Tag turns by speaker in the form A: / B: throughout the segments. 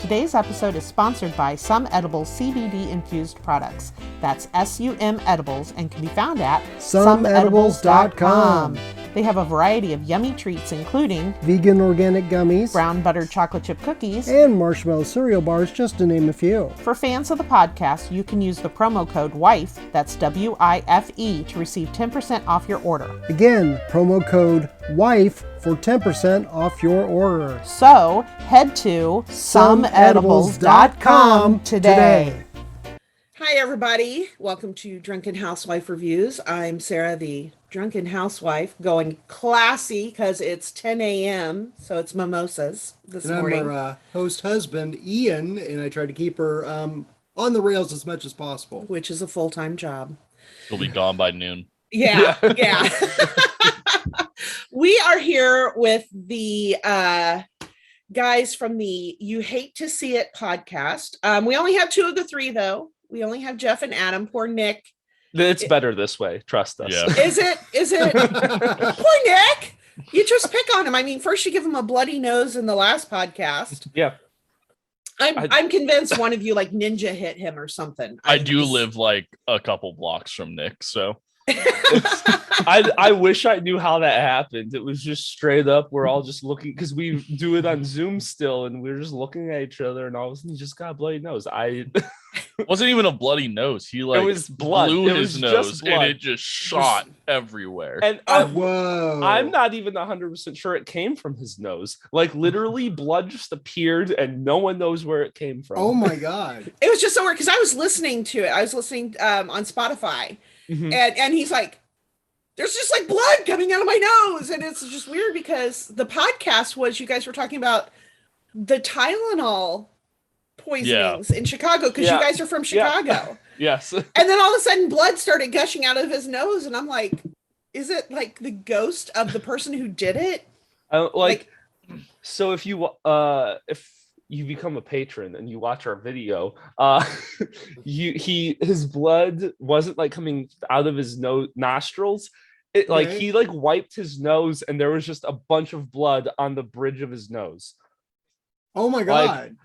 A: Today's episode is sponsored by Some Edibles CBD-infused products. That's SUM Edibles and can be found at someedibles.com. They have a variety of yummy treats, including
B: vegan organic gummies,
A: brown buttered chocolate chip cookies,
B: and marshmallow cereal bars, just to name a few.
A: For fans of the podcast, you can use the promo code WIFE, that's WIFE, to receive 10% off your order.
B: Again, promo code WIFE for 10% off your order.
A: So, head to someedibles.com today. Hi, everybody. Welcome to Drunken Housewife Reviews. I'm Sarah, the Drunken Housewife, going classy because it's 10 a.m., so it's mimosas this morning.
B: I'm our host husband, Ian, and I try to keep her on the rails as much as possible.
A: Which is a full-time job.
C: She'll be gone by noon.
A: Yeah. We are here with the guys from the You Hate to See It podcast. We only have two of the three, though. We only have Jeff and Adam. Poor Nick.
D: It's better this way. Trust us.
C: Yeah.
A: Is it? Poor Nick. You just pick on him. I mean, first you give him a bloody nose in the last podcast.
D: Yeah.
A: I'm convinced one of you like ninja hit him or something.
C: I do live like a couple blocks from Nick, so.
D: I wish I knew how that happened. It was just straight up. We're all just looking because we do it on Zoom still, and we're just looking at each other, and all of a sudden he just got a bloody nose.
C: It wasn't even a bloody nose. He like
D: it was blood.
C: blew
D: It
C: his
D: was
C: nose
D: just blood.
C: and it just shot everywhere.
D: And
B: Whoa!
D: I'm not even 100% sure it came from his nose. Like literally, blood just appeared, and no one knows where it came from.
B: Oh my god!
A: It was just so weird because I was listening to it. I was listening on Spotify, and he's like, there's just like blood coming out of my nose. And it's just weird because the podcast was, you guys were talking about the Tylenol poisonings in Chicago because you guys are from Chicago.
D: Yes.
A: And then all of a sudden blood started gushing out of his nose. And I'm like, is it like the ghost of the person who did it?
D: So if you become a patron and you watch our video, his blood wasn't like coming out of his nostrils. He like wiped his nose and there was just a bunch of blood on the bridge of his nose.
B: Oh my god!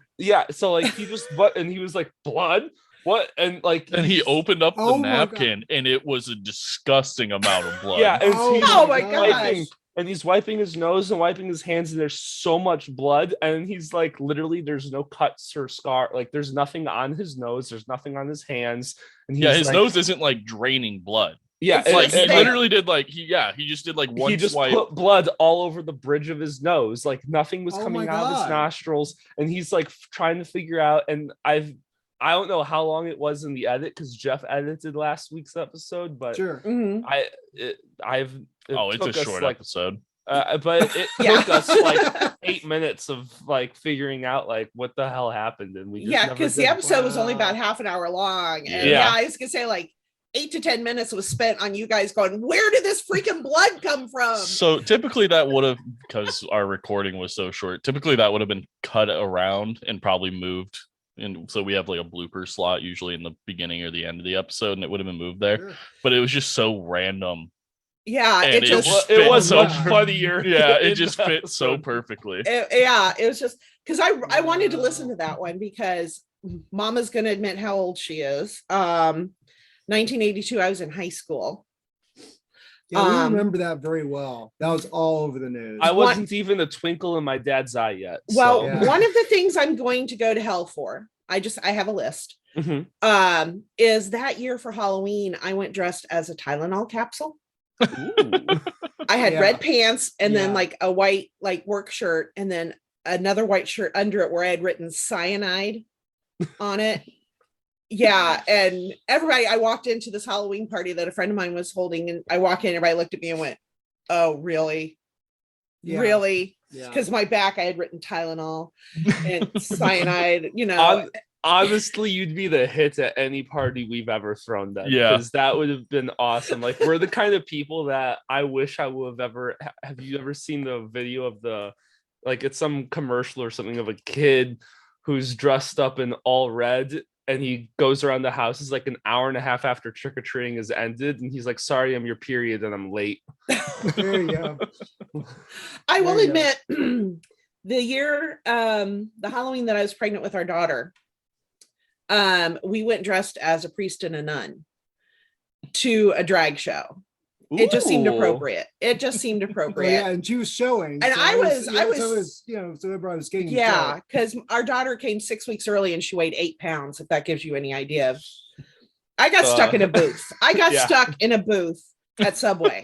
D: So like he just and he was like, blood. What? And
C: he opened up the napkin and it was a disgusting amount of blood.
D: Yeah. And
A: oh my gosh.
D: And he's wiping his nose and wiping his hands, and there's so much blood. And he's like, literally, there's no cuts or scar. Like, there's nothing on his nose. There's nothing on his hands. And
C: his nose isn't like draining blood.
D: Yeah,
C: it's like he literally did like he just did like one.
D: He just
C: swipe.
D: Put blood all over the bridge of his nose. Like nothing was coming out of his nostrils, and he's like trying to figure out. And I don't know how long it was in the edit because Jeff edited last week's episode, but
B: sure.
D: It's
C: a short episode.
D: But it took us like 8 minutes of like figuring out like what the hell happened, and we just
A: because the episode was only about half an hour long, and I was gonna say like 8 to 10 minutes was spent on you guys going, where did this freaking blood come from?
C: So typically that would have, because our recording was so short, typically that would have been cut around and probably moved. And so we have like a blooper slot usually in the beginning or the end of the episode, and it would have been moved there. Sure. But it was just so random.
A: Yeah,
C: and
D: it was so much funnier.
C: Yeah, it just fit so perfectly.
A: It was just because I wanted to listen to that one because Mama's gonna admit how old she is. 1982, I was in high school.
B: Yeah, we remember that very well. That was all over the news.
D: I wasn't even a twinkle in my dad's eye yet.
A: Well, one of the things I'm going to go to hell for, I have a list, is that year for Halloween, I went dressed as a Tylenol capsule. I had red pants and then like a white like work shirt and then another white shirt under it where I had written cyanide on it. Yeah, and everybody, I walked into this Halloween party that a friend of mine was holding, and I walked in, everybody looked at me and went, oh, really? Yeah. Really? Because my back, I had written Tylenol and cyanide,
D: Honestly, you'd be the hit at any party we've ever thrown then.
C: Yeah.
D: Because that would have been awesome. Like, we're the kind of people that I wish I would have ever... Have you ever seen the video of it's some commercial or something of a kid who's dressed up in all red and he goes around the houses like an hour and a half after trick-or-treating has ended, and he's like, sorry, I'm your period and I'm late.
B: There you go.
A: I will admit the Halloween that I was pregnant with our daughter, we went dressed as a priest and a nun to a drag show. It just seemed
D: Ooh.
A: appropriate. It just seemed
B: Oh,
A: appropriate.
B: yeah, and she was showing.
A: And
B: so
A: I
B: it
A: was,
B: so everybody was getting.
A: yeah, because our daughter came 6 weeks early and she weighed 8 pounds, if that gives you any idea of. I got stuck in a booth. I got
D: Yeah.
A: stuck in a booth at Subway.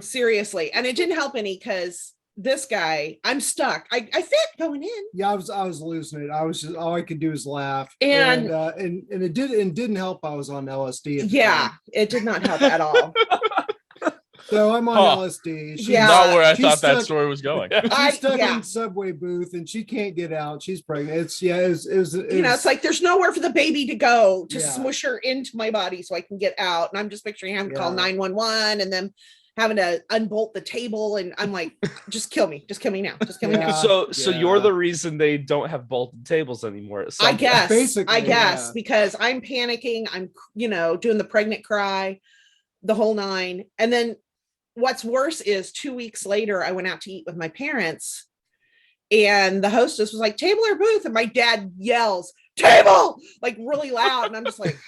A: Seriously. And it didn't help any because this guy, I'm stuck. I fit going in.
B: Yeah, I was losing it. I was just all I could do is laugh,
A: And
B: it didn't help. I was on LSD. At the
A: Yeah,
B: time.
A: it did not help at all.
B: So I'm on LSD. She's,
A: Yeah.
C: Not where I
B: she's
C: thought that
B: stuck-
C: story was going.
B: She's stuck
A: yeah.
B: in Subway booth and she can't get out. She's pregnant. It's
A: Like there's nowhere for the baby to go to
B: Yeah.
A: smush her into my body so I can get out. And I'm just picturing having to call
B: Yeah.
A: 911 and then having to unbolt the table. And I'm like, just kill me. Just kill me now. Just kill me now.
B: Yeah.
D: So you're the reason they don't have bolted tables anymore. At some
A: I
D: point.
A: guess,
B: Basically, yeah.
A: because I'm panicking. I'm, doing the pregnant cry, the whole nine. And then what's worse is 2 weeks later, I went out to eat with my parents and the hostess was like, table or booth? And my dad yells, table, like really loud. And I'm just like,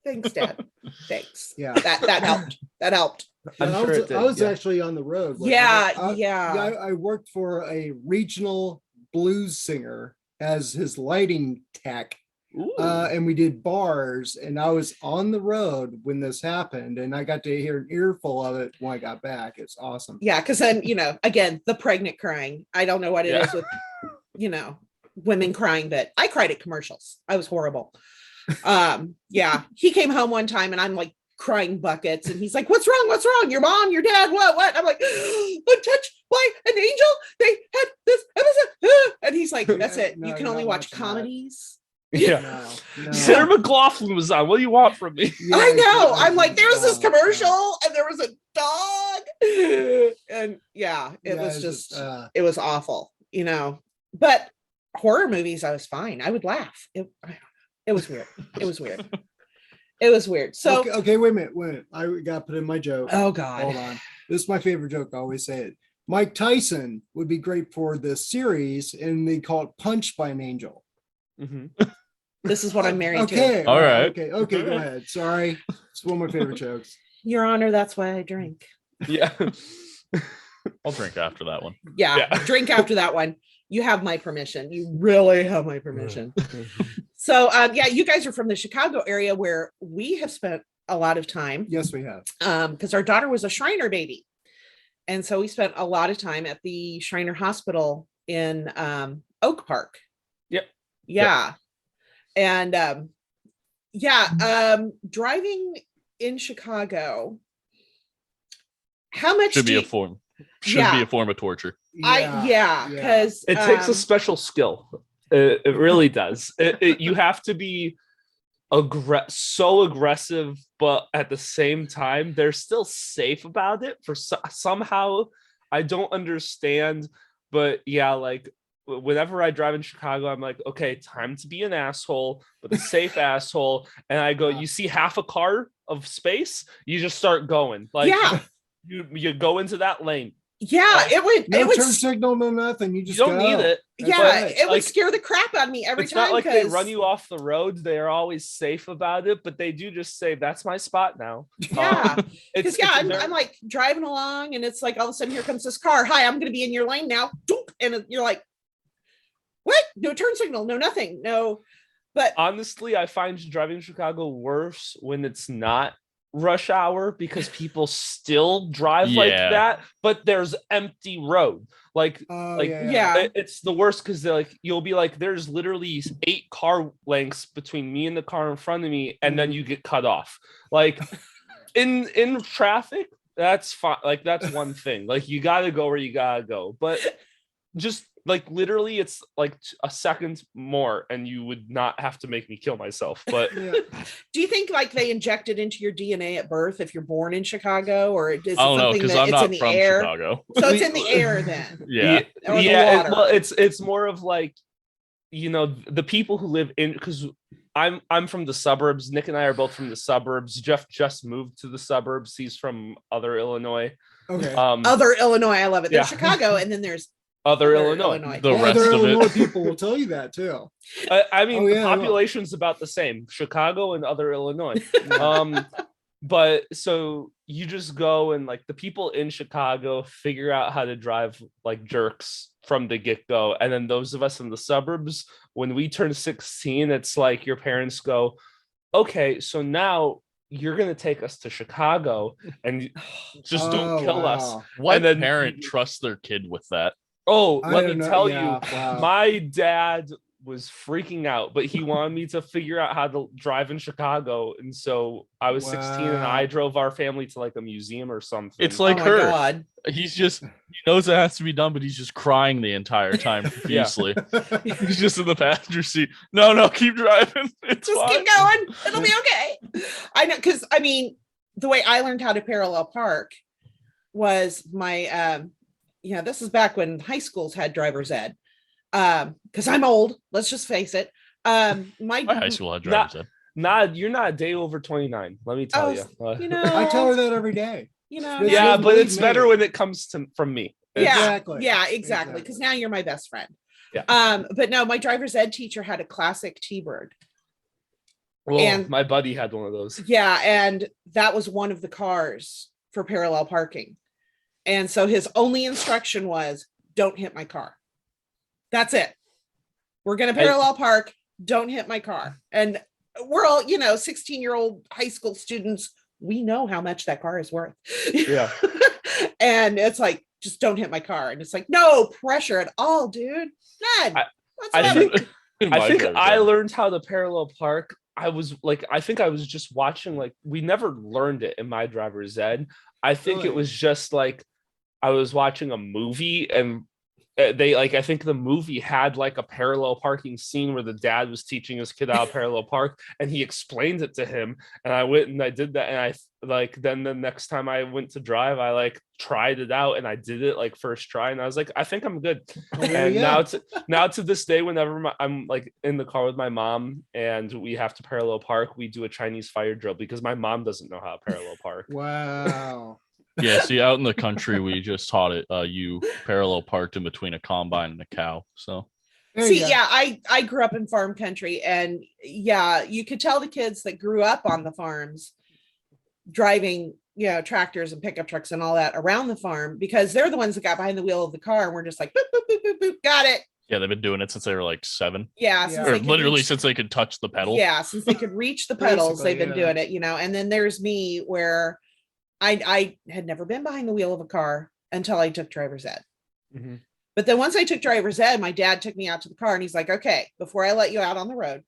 A: thanks, Dad. Thanks.
B: Yeah.
A: That helped. That helped.
D: I'm
B: I
D: sure it did,
B: was
D: yeah.
B: actually on the road.
A: Yeah.
B: I worked for a regional blues singer as his lighting tech.
D: Ooh.
B: And we did bars, and I was on the road when this happened, and I got to hear an earful of it when I got back. It's awesome.
A: Yeah. Cause then, again, the pregnant crying. I don't know what it is with, women crying, but I cried at commercials. I was horrible. Yeah. He came home one time and I'm like crying buckets and he's like, what's wrong? What's wrong? Your mom, your dad, what? I'm like, I'm touched by an angel. They had this episode. And he's like, that's it.
B: No,
A: You can
B: not
A: only watch
B: watching that.
A: comedies.
D: Yeah.
B: No.
D: Sarah McLaughlin was on. What do you want from me?
B: Yeah,
A: I know.
B: exactly.
A: I'm like, there was this
B: Oh,
A: commercial and there was a dog. And yeah, it
B: yeah,
A: was
B: it's
A: just, it was awful, but horror movies, I was fine. I would laugh. It was weird. It was weird. It was weird. So,
B: okay, wait a minute. I got to put in my joke.
A: oh God.
B: Hold on. This is my favorite joke. I always say it. Mike Tyson would be great for this series, and they call it Punch by an Angel.
D: Mm-hmm.
A: This is what I'm married to.
B: Okay.
C: All right.
B: Okay. Go ahead. Sorry. It's one of my favorite jokes.
A: Your Honor, that's why I drink.
D: Yeah.
C: I'll drink after that one.
A: Yeah,
D: Yeah.
A: drink after that one. You have my permission. You really have my permission. So, yeah, you guys are from the Chicago area where we have spent a lot of time.
B: Yes, we have.
A: Because our daughter was a Shriner baby. And so we spent a lot of time at the Shriner Hospital in Oak Park.
D: Yep.
A: Yeah. And driving in Chicago, how much
C: Should be a form of torture.
A: because
D: It takes a special skill. It really does. You have to be so aggressive, but at the same time, they're still safe about it. Somehow, I don't understand. But yeah, like whenever I drive in Chicago, I'm like, okay, time to be an asshole, but a safe asshole. And I go, you see half a car of space, you just start going. Like, you go into that lane.
A: Yeah, it would.
B: No
A: it would.
B: turn signal, no nothing. You just
D: You don't need
B: go.
D: it.
A: Yeah,
D: But,
A: it would
D: like,
A: scare the crap out of me every
D: it's
A: time.
D: not like they
A: 'cause-
D: run you off the road. They are always safe about it, but they do just say, that's my spot now.
A: Yeah,
D: It's
A: because yeah,
D: a very-
A: I'm like driving along, and it's like all of a sudden here comes this car. Hi, I'm going to be in your lane now. Doop, and you're like, what? No turn signal, no nothing, no. But
D: honestly, I find driving Chicago worse when it's not rush hour because people still drive like
C: Yeah.
D: that, but there's empty road. Like,
A: yeah.
D: it's the worst because like you'll be like, there's literally 8 car lengths between me and the car in front of me, and then you get cut off. Like in traffic, that's fine. Like that's one thing. Like you gotta go where you gotta go, but just like literally it's like a second more and you would not have to make me kill myself. But
A: do you think like they inject it into your DNA at birth if you're born in Chicago, or is it
C: I don't know
A: something
C: because
A: that
C: I'm
A: it's
C: not
A: in the
C: from
A: air?
C: Chicago.
A: So it's in the air then.
C: Yeah.
A: Or the
D: yeah,
A: water.
D: it's more of like, the people who live in, because I'm from the suburbs. Nick and I are both from the suburbs. Jeff just moved to the suburbs. He's from other Illinois.
B: Okay.
A: Other Illinois, I love it. There's
D: Yeah.
A: Chicago, and then there's
D: Other Illinois.
C: The rest
B: Other
C: of
B: Illinois
C: it.
B: people will tell you that too.
D: I mean,
B: Oh,
D: the
B: yeah, I will.
D: population's about the same, Chicago and other Illinois. But so you just go and like the people in Chicago figure out how to drive like jerks from the get-go. And then those of us in the suburbs, when we turn 16, it's like your parents go, okay, so now you're going to take us to Chicago and just don't kill us.
C: What
D: And then
C: parent trusts their kid with that?
D: Oh,
B: I
D: let me
B: don't know.
D: tell
B: Yeah,
D: you,
B: wow.
D: my dad was freaking out, but he wanted me to figure out how to drive in Chicago. And so I was 16 and I
B: Wow.
D: drove our family to like a museum or something.
C: It's like
A: oh my
C: her.
A: God.
C: He knows it has to be done, but he's just crying the entire time profusely. He's just in the passenger seat. No, keep driving. It's
A: Just
C: fine.
A: keep going. It'll be okay. I know, because I mean, the way I learned how to parallel park was my this is back when high schools had driver's ed. Because I'm old, let's just face it. My
C: high school had driver's ed.
D: You're not a day over 29. Let me tell you.
B: I tell her that every day.
D: Yeah,
B: doesn't
D: but it's
B: believe
D: better
B: me.
D: when it comes from me.
B: Exactly.
A: Yeah, exactly. Because now you're my best friend.
D: Yeah.
A: But no, my driver's ed teacher had a classic T-Bird.
D: Well,
A: And-
D: my buddy had one of those.
A: Yeah, and that was one of the cars for parallel parking. And so his only instruction was, don't hit my car. That's it. We're going to parallel park. Don't hit my car. And we're all, 16-year-old high school students. We know how much that car is worth.
D: Yeah.
A: And it's like, just don't hit my car. And it's like, no pressure at all, dude. None.
D: I think I
C: learned.
D: learned how to parallel park. I think I was just watching, like, we never learned it in my driver's ed. I think it was just like I was watching a movie and I think the movie had like a parallel parking scene where the dad was teaching his kid how to parallel park and he explained it to him. And I went and I did that. And then the next time I went to drive, I like tried it out and I did it like first try. And I was like, I think I'm good. And now to this day, whenever I'm like in the car with my mom and we have to parallel park, we do a Chinese fire drill because my mom doesn't know how to parallel park.
B: Wow.
C: Yeah, see, out in the country, we just taught it. You parallel parked in between a combine and a cow. So,
A: I grew up in farm country, and you could tell the kids that grew up on the farms driving, tractors and pickup trucks and all that around the farm because they're the ones that got behind the wheel of the car and we're just like, boop, boop, boop, boop, boop, got it.
C: yeah, they've been doing it since they were like 7.
A: Yeah,
C: Or literally since they could touch the pedal.
A: Yeah, since they could reach the pedals, they've been doing it, And then there's me where I had never been behind the wheel of a car until I took driver's ed.
D: Mm-hmm.
A: But then once I took driver's ed, my dad took me out to the car and he's like, okay, before I let you out on the road,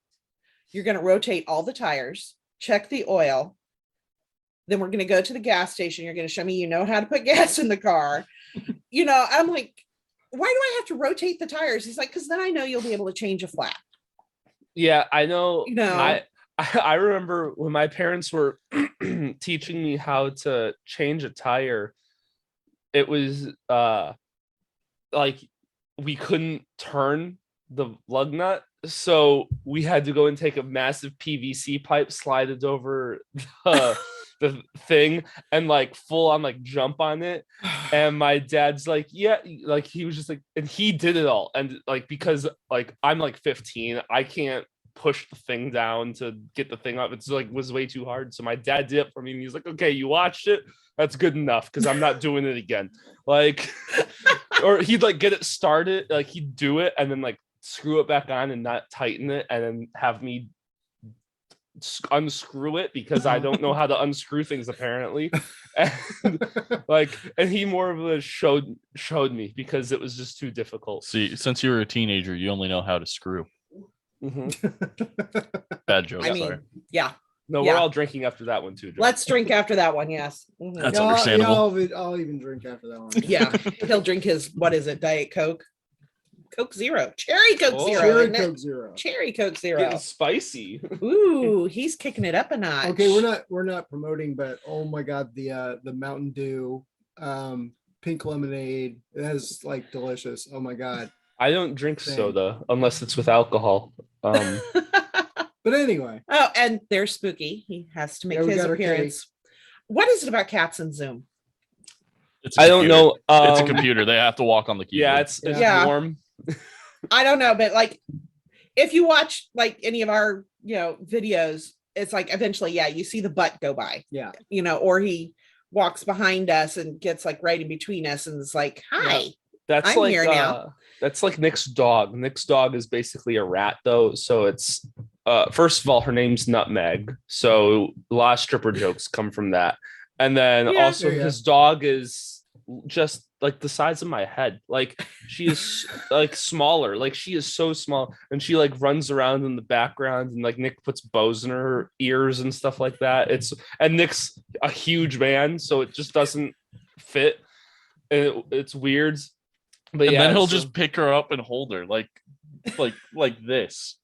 A: you're going to rotate all the tires, check the oil. Then we're going to go to the gas station. You're going to show me, how to put gas in the car. I'm like, why do I have to rotate the tires? He's like, because then I know you'll be able to change a flat.
D: Yeah, I know. I remember when my parents were teaching me how to change a tire, it was like we couldn't turn the lug nut. So we had to go and take a massive PVC pipe, slide it over the thing and like full on like jump on it. And my dad's like, yeah, like he was just like, and he did it all. And like, because like I'm like 15, I can't push the thing down to get the thing up. It's like was way too hard. So my dad did it for me and he's like, okay, you watched it. That's good enough because I'm not doing it again. Like, or he'd like get it started, like he'd do it and then like screw it back on and not tighten it and then have me unscrew it because I don't know how to unscrew things apparently. And he more of a showed me because it was just too difficult.
C: See, since you were a teenager, you only know how to screw.
D: Mm-hmm.
C: Bad joke.
A: I mean,
C: sorry.
A: yeah.
D: No, we're all drinking after that one too, John.
A: Let's drink after that one. Yes. Mm-hmm.
C: That's understandable.
B: Yeah, I'll even drink after that one.
A: Yeah. He'll drink his, what is it? Diet Coke? Coke Zero. Cherry Coke Zero.
B: Cherry
A: isn't it?
B: Coke Zero.
A: Cherry Coke Zero.
D: Getting spicy.
A: Ooh, he's kicking it up a notch.
B: Okay, we're not promoting, but oh my god, the Mountain Dew pink lemonade, that is like delicious. Oh my god.
D: I don't drink soda unless it's with alcohol.
B: But anyway.
A: Oh, and there's Spooky. He has to make his appearance. What is it about cats and Zoom?
D: I don't know.
C: It's a computer. They have to walk on the keyboard.
D: Yeah, it's
A: Yeah.
D: warm.
A: I don't know, but like if you watch like any of our, videos, it's like eventually, you see the butt go by.
B: Yeah.
A: Or he walks behind us and gets like right in between us and is like, hi.
D: That's
A: I'm
D: like
A: here now.
D: That's like Nick's dog. Nick's dog is basically a rat though. So it's first of all, her name's Nutmeg. So a lot of stripper jokes come from that. And then also his dog is just like the size of my head. Like she is like smaller. Like she is so small. And she like runs around in the background and like Nick puts bows in her ears and stuff like that. And Nick's a huge man, so it just doesn't fit. And it's weird. But
C: and then he'll just pick her up and hold her like this.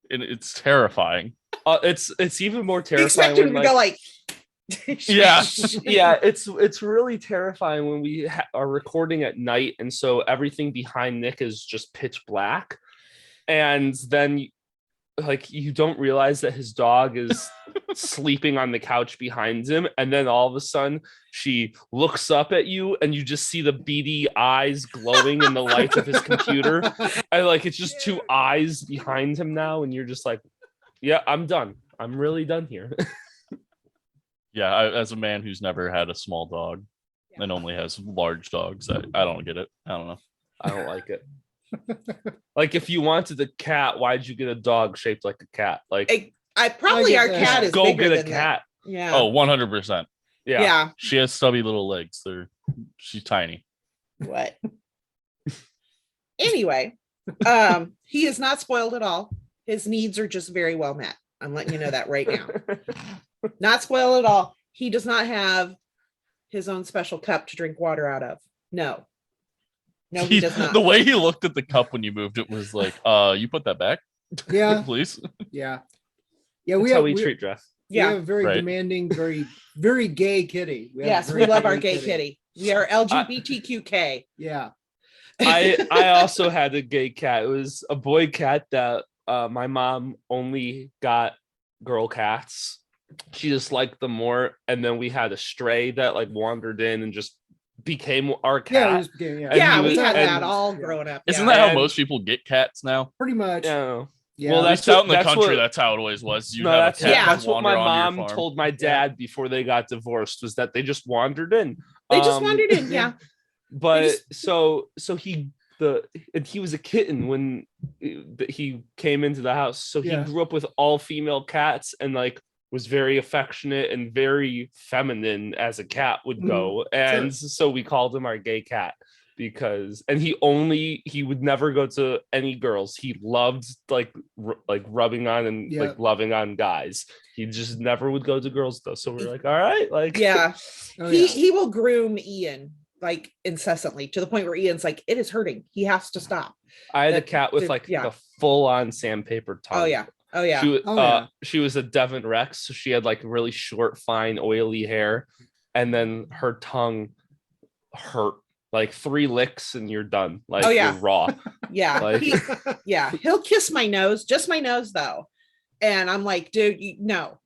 C: And it's terrifying.
D: It's even more terrifying.
A: Expect him to go like
C: yeah.
D: It's really terrifying when we are recording at night, and so everything behind Nick is just pitch black, and then like you don't realize that his dog is sleeping on the couch behind him, and then all of a sudden she looks up at you and you just see the beady eyes glowing in the lights of his computer, and like it's just two eyes behind him now, and you're just like, yeah, I'm done. I'm really done here.
C: Yeah, as a man who's never had a small dog and only has large dogs, I don't get it. I don't know.
D: I don't like it. Like if you wanted a cat, why'd you get a dog shaped like a cat? Like
A: our cat is
D: go
A: bigger
D: get a
A: than
D: cat.
A: That. Yeah.
C: Oh, 100%.
D: Yeah.
C: She has stubby little legs. She's tiny.
A: What? Anyway, he is not spoiled at all. His needs are just very well met. I'm letting you know that right now. Not spoiled at all. He does not have his own special cup to drink water out of. No, he does not.
C: The way he looked at the cup when you moved it was like, you put that back?
B: Yeah.
C: Please.
B: Yeah.
D: That's how we treat Jeff.
B: We have a very demanding, very, very gay kitty.
A: We love our gay kitty. We are LGBTQK.
B: Yeah.
D: I also had a gay cat. It was a boy cat that my mom only got girl cats. She just liked them more, and then we had a stray that like wandered in and just became our cat.
A: We had that all growing up.
C: Isn't that how most people get cats now?
B: Pretty much.
D: Yeah.
C: Well, that's out in the country. That's how it always was.
D: That's what my mom told my dad before they got divorced, was that they just wandered in.
A: They just wandered in, yeah.
D: But so he was a kitten when he came into the house. So he grew up with all female cats and like was very affectionate and very feminine as a cat would go. And so we called him our gay cat because he would never go to any girls. He loved like rubbing on and like loving on guys. He just never would go to girls though. So we're like, all right, like
A: he will groom Ian like incessantly to the point where Ian's like, it is hurting. He has to stop.
D: I had a cat with the full-on sandpaper tongue.
A: Oh yeah.
D: She was a Devon Rex, so she had like really short, fine, oily hair, and then her tongue hurt. Like 3 licks and you're done. Like you're raw.
A: Yeah.
D: Like,
A: he'll kiss my nose, just my nose though. And I'm like, dude, no,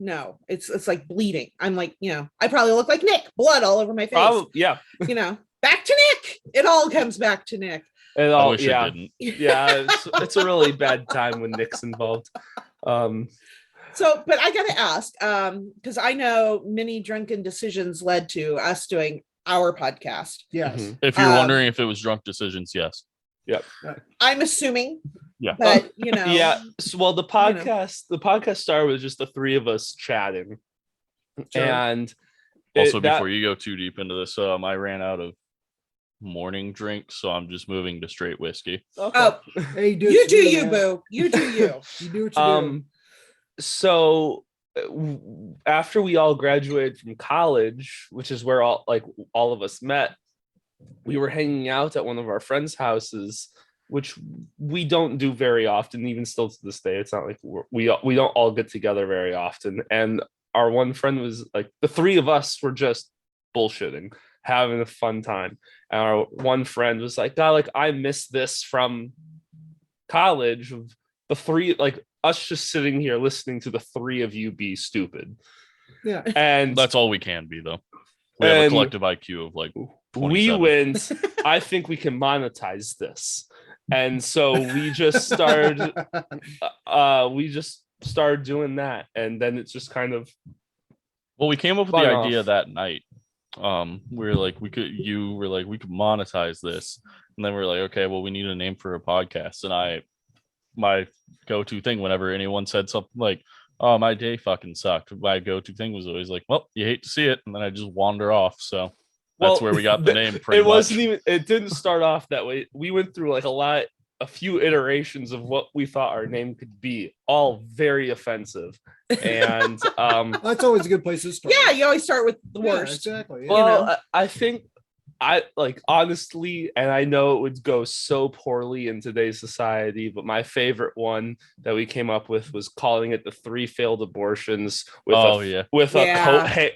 A: it's like bleeding. I'm like, I probably look like Nick, blood all over my face.
D: Yeah.
A: Back to Nick. It all comes back to Nick.
C: I wish it didn't.
D: Yeah, it's a really bad time when Nick's involved.
A: So, but I gotta ask, because I know many drunken decisions led to us doing our podcast.
B: Yes.
C: Mm-hmm. If you're wondering if it was drunk decisions, yes.
D: Yep.
A: I'm assuming.
C: Yeah.
A: But
D: yeah. So, well, the podcast started with just the 3 of us chatting. Sure. And
C: also before you go too deep into this, I ran out of morning drink, so I'm just moving to straight whiskey.
A: Okay. Oh, hey, you do you, boo. You do you.
B: You do what you do.
D: So after we all graduated from college, which is where all of us met, we were hanging out at one of our friends' houses, which we don't do very often, even still to this day. It's not like we don't all get together very often. And our one friend was like, the 3 of us were just bullshitting, having a fun time. And our one friend was like, God, like I miss this from college, of the 3, like us just sitting here listening to the 3 of you be stupid.
B: Yeah.
D: And
C: that's all we can be though. We have a collective IQ of like
D: we
C: 27.
D: went, I think we can monetize this. And so we just started doing that. And then it's just kind of
C: Well, we came up with
D: spun
C: the idea
D: off.
C: that night. We were like, we could monetize this. And then we are like, okay, well, we need a name for a podcast. And my go-to thing whenever anyone said something like, oh, my day fucking sucked, my go-to thing was always like, well, you hate to see it. And then I just wander off. So that's where we got the name.
D: It didn't start off that way. We went through like a few iterations of what we thought our name could be, all very offensive. And
B: That's always a good place to start.
A: Yeah, you always start with the worst.
B: Exactly. Yeah.
D: well, I think I like, honestly, and I know it would go so poorly in today's society, but my favorite one that we came up with was calling it the 3 failed abortions with a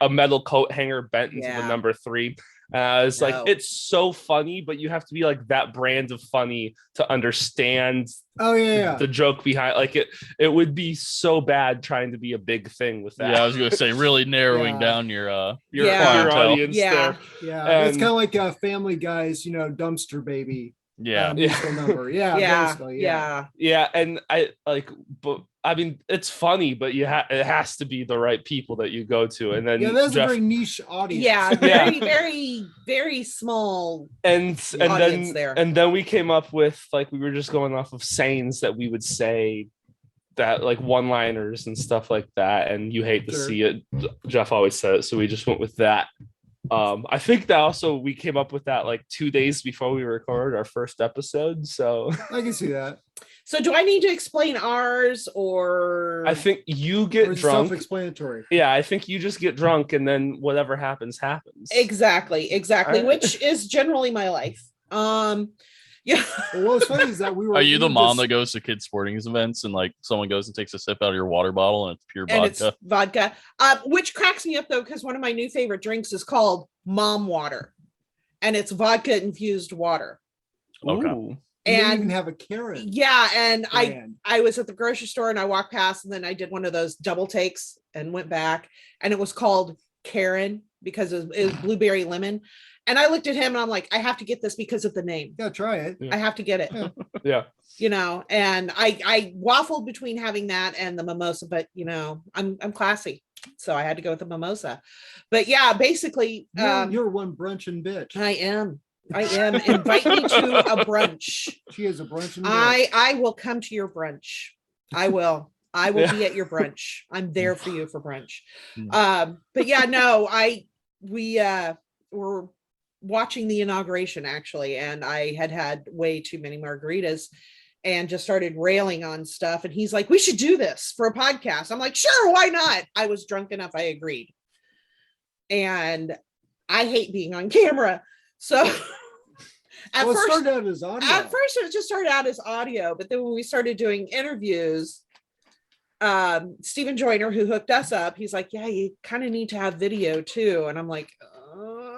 D: metal coat hanger bent into the number 3. It's like, it's so funny, but you have to be like that brand of funny to understand the joke behind. Like it would be so bad trying to be a big thing with that.
C: Yeah, I was gonna say, really narrowing down your
D: audience there.
B: Yeah, it's kind of like a Family Guy's, dumpster baby. Musical number.
D: Yeah, and I like, but I mean, it's funny, but it has to be the right people that you go to, and then
B: that's a very niche audience.
A: Yeah, very, very, very small.
D: And then we came up with, like, we were just going off of sayings that we would say, that like one-liners and stuff like that, and you hate to see it. Jeff always said it, so we just went with that. I think that also we came up with that like 2 days before we recorded our first episode. So
B: I can see that.
A: So do I need to explain ours, or
D: I think you get drunk?
B: Self-explanatory.
D: Yeah, I think you just get drunk and then whatever happens.
A: Exactly.
D: Right.
A: Which is generally my life. Yeah.
B: Well, what's funny is that
C: Are you the mom that goes to kids' sporting events and like someone goes and takes a sip out of your water bottle and it's pure vodka?
A: And it's vodka. Which cracks me up though, because one of my new favorite drinks is called Mom Water, and it's vodka infused water.
C: Okay.
D: Ooh.
B: And even have a Karen.
A: Yeah, and
B: brand.
A: I was at the grocery store and I walked past, and then I did one of those double takes and went back, and it was called Karen because it was blueberry lemon. And I looked at him and I'm like, I have to get this because of the name.
B: Yeah, try it.
A: I have to get it.
D: Yeah.
A: And I waffled between having that and the mimosa, but I'm classy, so I had to go with the mimosa. But yeah, basically,
B: you're one brunching bitch.
A: I am. Invite me to a brunch.
B: She is a brunching bitch.
A: I will come to your brunch. I will be at your brunch. I'm there for you for brunch. But yeah, no, we were watching the inauguration actually, and I had way too many margaritas and just started railing on stuff, and he's like, we should do this for a podcast. I'm like, sure, why not? I was drunk enough, I agreed. And I hate being on camera, so at first
B: it started out as audio.
A: At first it just started out as audio, but then when we started doing interviews, Stephen Joyner, who hooked us up, he's like, yeah, you kind of need to have video too. And I'm like, okay.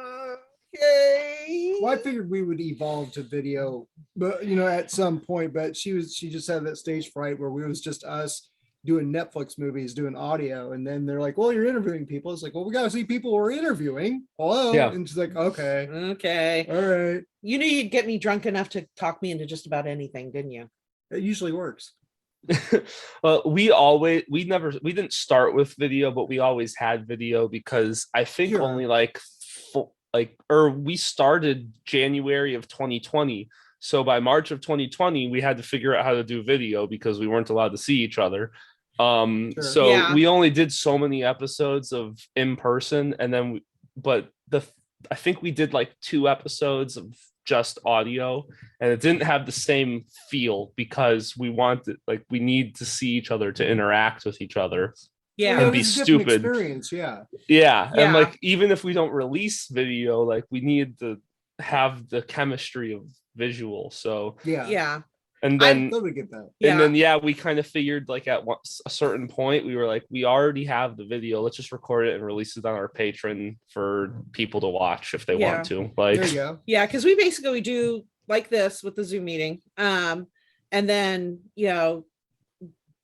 B: Well, I figured we would evolve to video, but at some point. But she just had that stage fright where it was just us doing Netflix movies, doing audio, and then they're like, "Well, you're interviewing people." It's like, "Well, we gotta see people we're interviewing." Hello,
D: yeah.
B: And she's like, "Okay, all right."
A: You knew you'd get me drunk enough to talk me into just about anything, didn't you?
B: It usually works.
D: We didn't start with video, but we always had video because I think only we started January of 2020. So by March of 2020, we had to figure out how to do video because we weren't allowed to see each other. We only did so many episodes of in person, and then I think we did like 2 episodes of just audio, and it didn't have the same feel because we need to see each other to interact with each other.
A: Yeah,
D: and be stupid.
B: Experience, yeah.
D: And like, even if we don't release video, like, we need to have the chemistry of visual. So
A: yeah.
D: And then
B: I totally get that.
D: And then we kind of figured like at a certain point we were like, we already have the video, let's just record it and release it on our Patreon for people to watch if they want to. Like,
B: there you go.
A: Yeah, because we basically do like this with the Zoom meeting, and then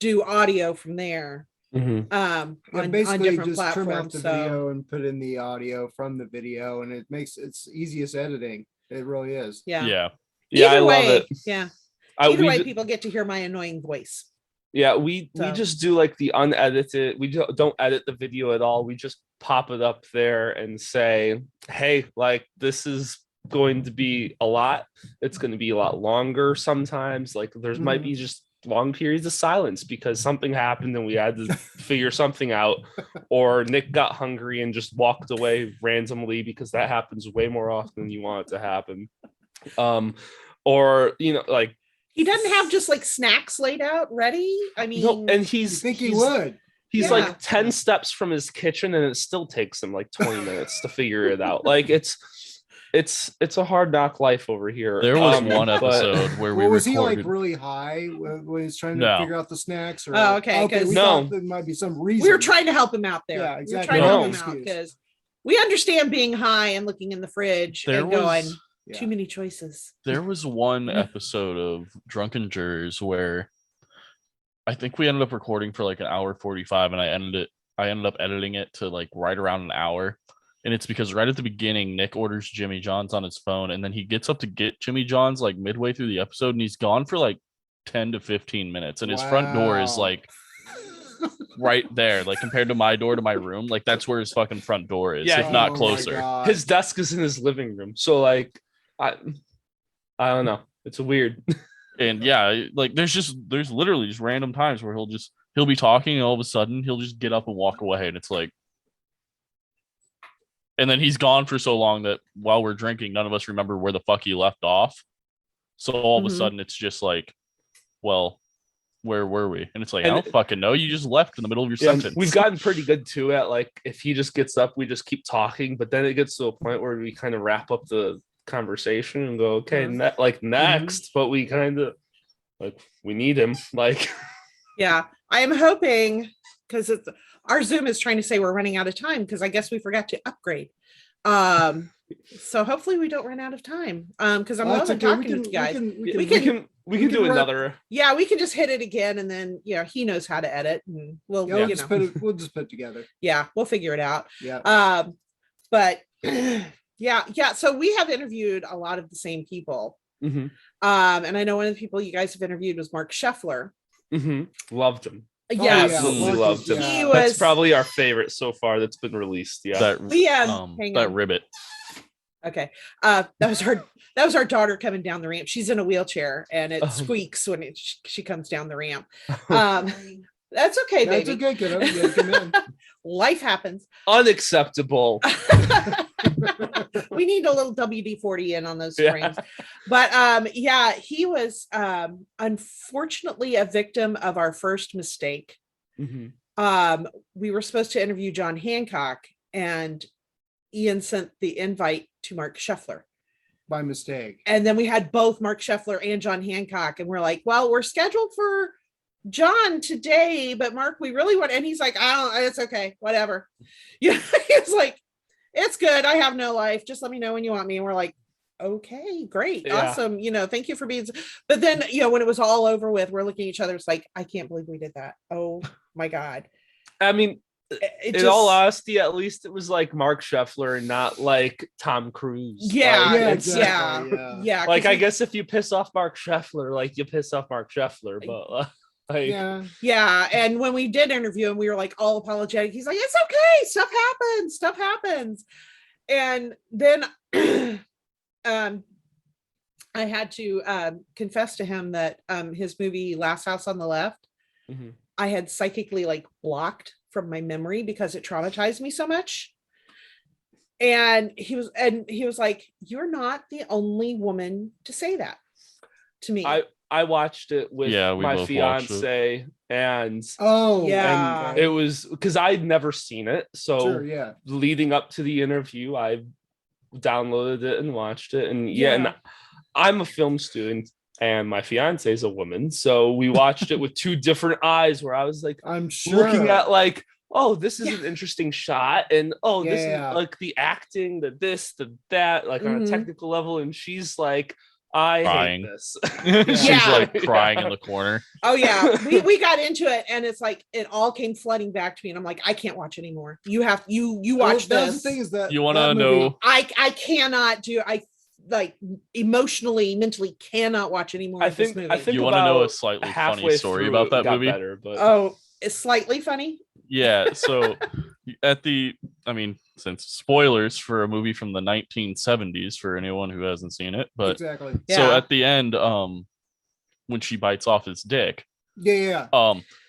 A: do audio from there.
D: Mhm.
B: Yeah,
A: on
B: basically
A: different
B: just trim out
A: platforms.
B: the
A: So
B: video and put in the audio from the video, and it makes it's easiest editing. It really is.
A: yeah.
C: Yeah.
D: Yeah, I
A: Either
D: love
A: way,
D: it.
A: yeah.
D: I,
A: Either
D: we
A: way,
D: ju-
A: people get to hear my annoying voice.
D: yeah, we
A: So.
D: just do like the unedited. We don't edit the video at all. We just pop it up there and say, "Hey, like this is going to be a lot. It's going to be a lot longer sometimes. Like there's might be just long periods of silence because something happened and we had to figure something out, or Nick got hungry and just walked away randomly because that happens way more often than you want it to happen. Or like
A: He doesn't have just like snacks laid out ready. I mean,
D: no, and
B: You think he would?
D: He's
A: Yeah.
D: like 10 steps from his kitchen and it still takes him like 20 minutes to figure it out. Like it's a hard knock life over here.
C: There was one
D: but-
C: episode where we
B: Was
C: recorded.
B: he like really high when he's trying to
C: No.
B: figure out the snacks? Or
A: Oh, okay, 'cause-
B: we
D: No.
B: thought there might be some reason.
A: we were trying to help him out there.
B: Yeah, exactly.
A: We were trying to
D: No.
A: help him out
B: Excuse.
A: because we understand being high and looking in the fridge
C: There
A: and going,
C: was
B: Yeah.
A: too many choices.
C: there was one episode of Drunken Jurors where I think we ended up recording for like an hour 45, and I ended up editing it to like right around an hour. And it's because right at the beginning, Nick orders Jimmy John's on his phone, and then he gets up to get Jimmy John's like midway through the episode, and he's gone for like 10 to 15 minutes, and his front door is
B: Wow.
C: like right there, like compared to my door to my room, like that's where his fucking front door is,
D: Yeah,
C: if not
B: Oh my
C: closer.
B: God.
D: his desk is in his living room. So like I don't know. It's weird.
C: And yeah, like there's literally just random times where he'll be talking, and all of a sudden he'll just get up and walk away, and it's like, and then he's gone for so long that while we're drinking, none of us remember where the fuck he left off. So all of a
A: Mhm.
C: sudden it's just like, well, where were we? And it's like,
D: And
C: I don't fucking know. You just left in the middle of your
D: Yeah,
C: sentence.
D: we've gotten pretty good too at like if he just gets up, we just keep talking, but then it gets to a point where we kind of wrap up the conversation and go, okay, next, but we kind of like we need him. Like
A: Yeah, I am hoping because our Zoom is trying to say we're running out of time because I guess we forgot to upgrade. So hopefully we don't run out of time. Because I'm
B: Well, that's
A: loving
B: okay.
A: talking to you guys.
D: we
A: can-
D: can do
B: work-
D: another.
A: Yeah, we can just hit it again, and then he knows how to edit, and we'll
B: Yeah, we'll just put it together.
A: yeah, we'll figure it out.
B: Yeah.
A: But yeah. So we have interviewed a lot of the same people.
D: Mhm.
A: And I know one of the people you guys have interviewed was Mark Scheffler.
D: Loved him.
A: Yes.
D: Absolutely
B: Mark
D: loved
B: is-
D: him.
A: He
D: That's
A: was
D: probably our favorite so far that's been released. Yeah.
A: hang
C: that
A: on.
C: ribbit.
A: Okay. That was our daughter coming down the ramp. She's in a wheelchair and it
D: Oh.
A: squeaks when she comes down the ramp. That's okay,
B: That's
A: baby.
B: okay, kiddo. You come in.
A: Life happens.
D: Unacceptable.
A: We need a little WD-40 in on those
D: Yeah.
A: frames. But he was unfortunately a victim of our first mistake.
D: Mhm.
A: We were supposed to interview John Hancock, and Ian sent the invite to Mark Scheffler.
B: By mistake.
A: And then we had both Mark Scheffler and John Hancock, and we're like, well, we're scheduled for John today, but Mark, we really want, and he's like, it's okay, whatever. Yeah, he's like, it's good. I have no life. Just let me know when you want me. And we're like, okay, great,
D: Yeah.
A: awesome. Thank you for being. But then, when it was all over with, we're looking at each other. It's like, I can't believe we did that. Oh my God.
D: I mean,
A: It
D: in all honesty, at least it was like Mark Scheffler and not like Tom Cruise.
A: Yeah,
D: Like,
B: Yeah,
D: it's-
B: exactly.
A: yeah.
D: Like
A: 'cause
D: I guess if you piss off Mark Scheffler, like you piss off Mark Scheffler, but like
B: Yeah.
A: and when we did interview him, we were like all apologetic. He's like, it's okay, stuff happens. And then I had to confess to him that his movie Last House on the Left,
D: Mhm.
A: I had psychically like blocked from my memory because it traumatized me so much. And he was like, you're not the only woman to say that to me.
D: I watched it with
C: Yeah, we
D: my
C: both watched it.
D: fiance, and
B: Oh,
A: Yeah.
D: and it was because I'd never seen it. So
B: Sure, yeah.
D: leading up to the interview, I downloaded it and watched it. And
A: Yeah.
D: and I'm a film student and my fiance is a woman. So we watched it with two different eyes where I was like
B: I'm sure.
D: looking at like, oh, this is an interesting shot. And oh, this
B: Yeah.
D: is like the acting, the this, the that, like on a
A: Mhm.
D: technical level. And she's like, I
C: Crying.
D: hate this.
C: She's
A: Yeah.
C: like crying in the corner.
A: Oh yeah, we got into it, and it's like it all came flooding back to me, and I'm like, I can't watch anymore. You have you watch
B: Well, that's
A: this.
B: the thing is that
C: You want
B: that
C: to
B: movie-
C: know?
A: I cannot do. I like emotionally, mentally cannot watch anymore
D: I
A: of this
D: think
A: movie.
D: I think
C: You want to know a
D: about
C: slightly
D: halfway
C: funny story
D: through
C: about
D: it
C: that
D: got
C: movie?
D: better, but
A: Oh, it's slightly funny.
C: Yeah. So since spoilers for a movie from the 1970s for anyone who hasn't seen it, but
B: exactly.
C: so
A: Yeah.
C: at the end, when she bites off his dick,
B: Yeah.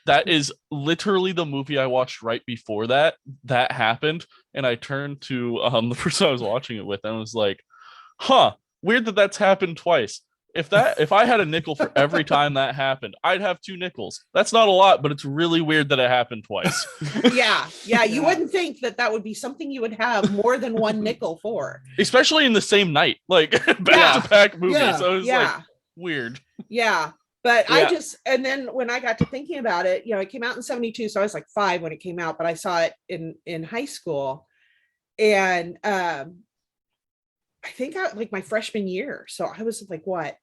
C: that is literally the movie I watched right before that happened, and I turned to the person I was watching it with and was like, "Huh, weird that that's happened twice. If I had a nickel for every time that happened, I'd have 2 nickels. That's not a lot, but it's really weird that it happened twice."
A: Yeah. You
B: Yeah.
A: wouldn't think that would be something you would have more than one nickel for.
C: Especially in the same night, like back to back movies.
B: Yeah.
C: So it was
A: Yeah.
C: like weird.
A: Yeah. But
D: Yeah.
A: I just, and then when I got to thinking about it, it came out in 72. So I was like 5 when it came out, but I saw it in high school. And I think like my freshman year. So I was like, what?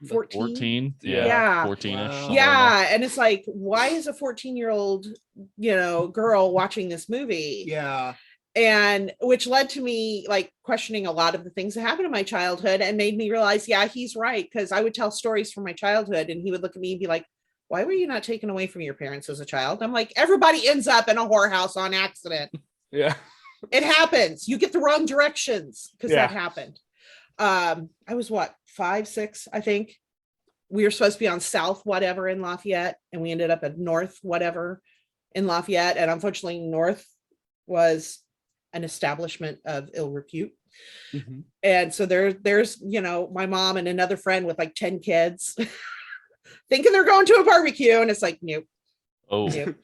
A: 14?
C: 14?
A: Yeah.
C: 14ish.
B: Wow.
A: Yeah. And it's like, why is a 14-year-old, girl watching this movie?
B: Yeah.
A: And which led to me like questioning a lot of the things that happened in my childhood and made me realize, yeah, he's right. Because I would tell stories from my childhood and he would look at me and be like, why were you not taken away from your parents as a child? I'm like, everybody ends up in a whorehouse on accident.
D: yeah.
A: It happens. You get the wrong directions because
D: Yeah.
A: that happened. I was 5, 6, I think. We were supposed to be on South whatever in Lafayette, and we ended up at North whatever in Lafayette. And unfortunately, North was an establishment of ill repute.
D: Mm-hmm.
A: And so there's my mom and another friend with like 10 kids thinking they're going to a barbecue, and it's like, nope.
C: Oh.
A: Nope.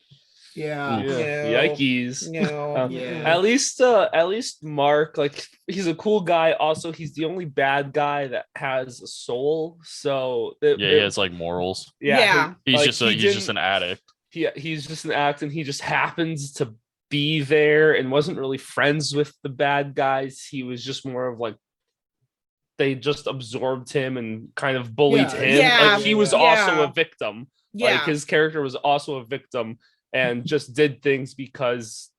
B: Yeah.
A: No.
D: Yikes.
A: No.
B: Yeah.
D: At least Mark, like, he's a cool guy. Also, he's the only bad guy that has a soul. So
C: Yeah, he has like morals.
A: Yeah.
C: He's
D: like,
C: just an addict.
D: he's just an addict, and he just happens to be there and wasn't really friends with the bad guys. He was just more of like, they just absorbed him and kind of bullied
B: Yeah.
D: him.
A: Yeah.
D: Like, he was
A: Yeah.
D: also a victim.
A: Yeah.
D: Like, his character was also a victim and just did things because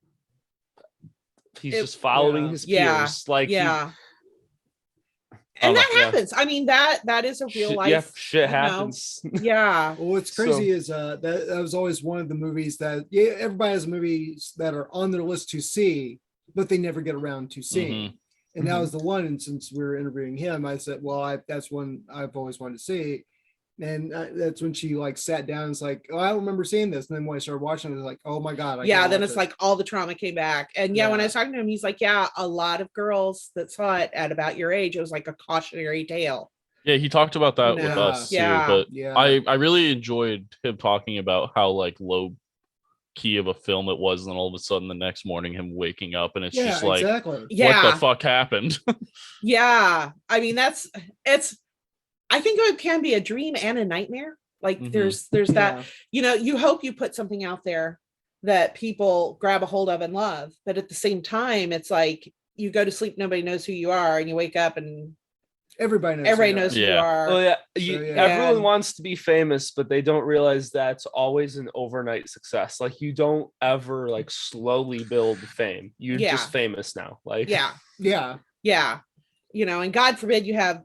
D: he's just following his peers. Like,
A: yeah.
C: Oh,
A: And that
D: yeah.
A: happens. I mean, that is a real life.
D: Yeah, shit
A: you know.
D: happens.
A: Yeah.
B: Well, what's crazy is that was always one of the movies that everybody has movies that are on their list to see, but they never get around to seeing. And that was the one. And since we were interviewing him, I said, well, that's one I've always wanted to see. And that's when she like sat down and was like, oh, I remember seeing this. And then when I started watching it, I was like, oh my God.
A: Then it's like all the trauma came back. And when I was talking to him, he's like, yeah, a lot of girls that saw it at about your age, it was like a cautionary tale.
C: Yeah, he talked about that with us too. But I really enjoyed him talking about how like low key of a film it was, and then all of a sudden the next morning him waking up and it's just like, what the fuck happened?
A: Yeah. I mean, I think it can be a dream and a nightmare. Like there's that, you hope you put something out there that people grab a hold of and love. But at the same time, it's like you go to sleep, nobody knows who you are, and you wake up and
B: everybody knows
A: who you are.
D: Oh yeah. Everyone wants to be famous, but they don't realize that's always an overnight success. Like, you don't ever like slowly build fame. You're just famous now. Like,
A: yeah. And God forbid you have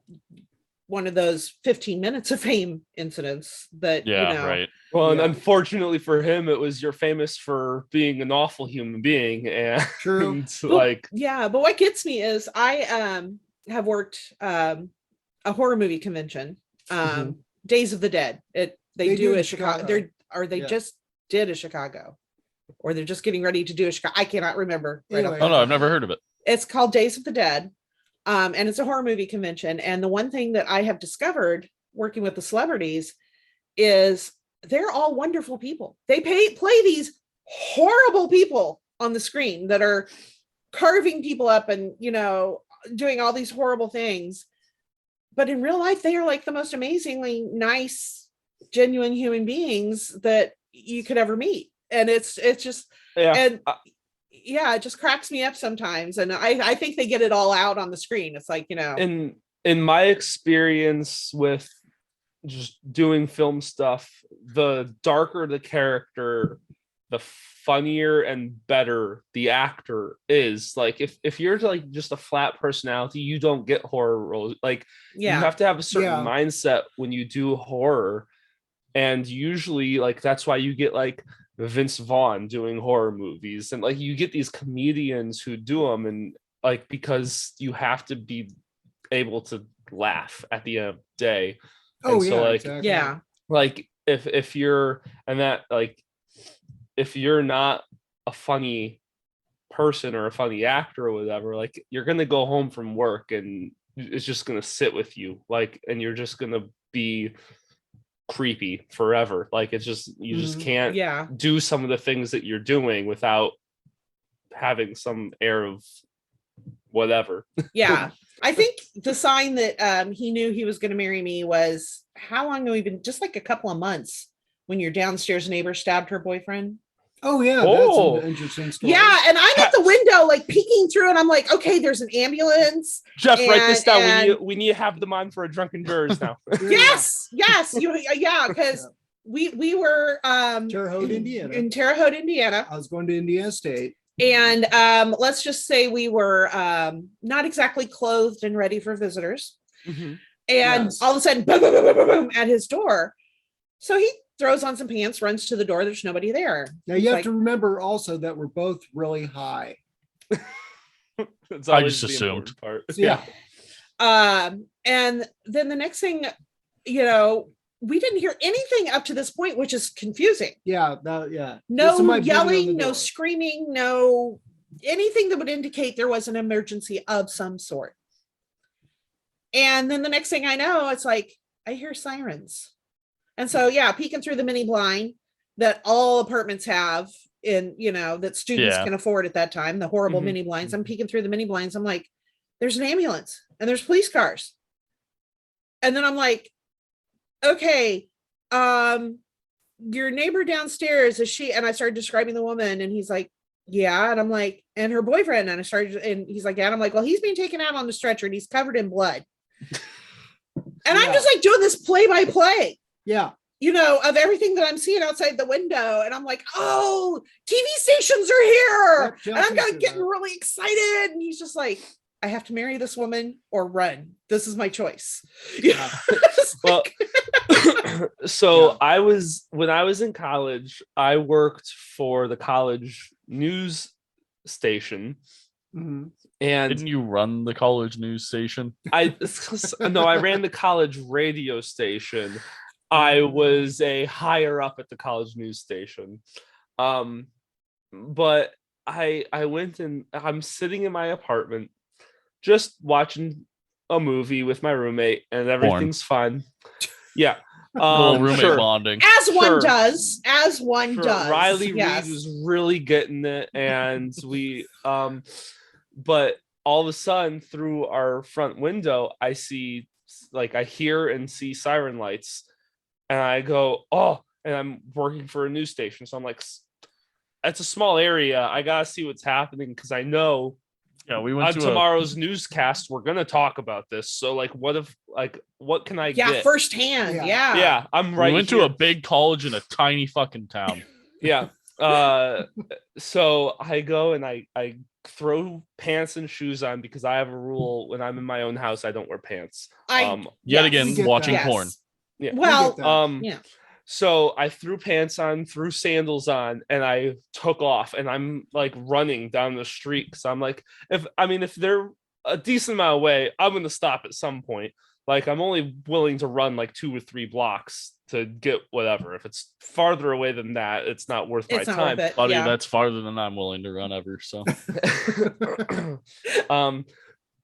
A: one of those 15 minutes of fame incidents that
C: right.
D: Well, and unfortunately for him, it was, you're famous for being an awful human being. And
B: true.
D: But
A: what gets me is I have worked a horror movie convention, Days of the Dead. They do a Chicago. They just did a Chicago, or they're just getting ready to do a Chicago. I cannot remember.
B: Anyway.
C: Oh no, I've never heard of it.
A: It's called Days of the Dead. And it's a horror movie convention. And the one thing that I have discovered working with the celebrities is they're all wonderful people. They play these horrible people on the screen that are carving people up and, doing all these horrible things. But in real life, they are like the most amazingly nice, genuine human beings that you could ever meet. And it's just, it just cracks me up sometimes. And I think they get it all out on the screen. It's like,
D: And in my experience with just doing film stuff, the darker the character, the funnier and better the actor is. Like if you're like just a flat personality, you don't get horror roles. Like you have to have a certain mindset when you do horror. And usually like that's why you get like Vince Vaughn doing horror movies, and like you get these comedians who do them, and like because you have to be able to laugh at the end of the day.
B: Oh,
D: and so like
B: exactly.
A: Yeah.
D: like if you're and that like if you're not a funny person or a funny actor or whatever, like you're gonna go home from work and it's just gonna sit with you, like, and you're just gonna be creepy forever. Like it's just you just can't do some of the things that you're doing without having some air of whatever.
A: Yeah. I think the sign that he knew he was going to marry me was how long have we been, just like a couple of months, when your downstairs neighbor stabbed her boyfriend.
B: Oh yeah, that's an interesting story.
A: Yeah, and I'm at the window like peeking through, and I'm like, okay, there's an ambulance.
D: Jeff, write this down. We need to have them on for a Drunken Jurors now.
A: Yes, because we were
B: Terre Haute, Indiana.
A: In Terre Haute, Indiana.
B: I was going to Indiana State.
A: And let's just say we were not exactly clothed and ready for visitors.
D: Mm-hmm.
A: And all of a sudden, boom, boom, boom, boom, boom, at his door. So he throws on some pants, runs to the door. There's nobody there.
B: Now you have to remember also that we're both really high.
C: I just assumed.
D: Part.
B: Yeah.
A: And then the next thing, we didn't hear anything up to this point, which is confusing.
B: Yeah.
A: No yelling, no screaming, no anything that would indicate there was an emergency of some sort. And then the next thing I know, it's like, I hear sirens. And so, peeking through the mini blind that all apartments have that students can afford at that time, the horrible mini blinds. I'm peeking through the mini blinds. I'm like, there's an ambulance and there's police cars. And then I'm like, okay, your neighbor downstairs, is she? And I started describing the woman, and he's like, yeah. And I'm like, and her boyfriend. And he's like, yeah. And I'm like, well, he's being taken out on the stretcher and he's covered in blood. And I'm just like doing this play by play.
B: Yeah.
A: Of everything that I'm seeing outside the window. And I'm like, oh, TV stations are here. And I'm getting really excited. And he's just like, I have to marry this woman or run. This is my choice.
B: Yeah.
D: Well, when I was in college, I worked for the college news station.
B: Mm-hmm.
D: And
C: didn't you run the college news station?
D: I ran the college radio station. I was a higher up at the college news station. But I went and I'm sitting in my apartment just watching a movie with my roommate, and everything's fun. Yeah.
C: Roommate bonding.
A: As one does.
D: Riley Reid was really getting it, and we but all of a sudden through our front window, I hear and see siren lights, and I go, oh, and I'm working for a news station, so I'm like, it's a small area, I gotta see what's happening, because I know
C: we went to
D: tomorrow's newscast we're gonna talk about this. So like, what can I get
A: firsthand?
D: I'm right.
C: We went to a big college in a tiny fucking town.
D: So I go and I throw pants and shoes on, because I have a rule: when I'm in my own house, I don't wear pants.
C: Yet again, watching porn.
D: Yeah.
A: Well,
D: So I threw pants on, threw sandals on, and I took off, and I'm like running down the street, because I'm like, if they're a decent amount away, I'm gonna stop at some point. Like, I'm only willing to run like 2 or 3 blocks to get whatever. If it's farther away than that, it's not worth my time.
C: Buddy, that's farther than I'm willing to run ever. So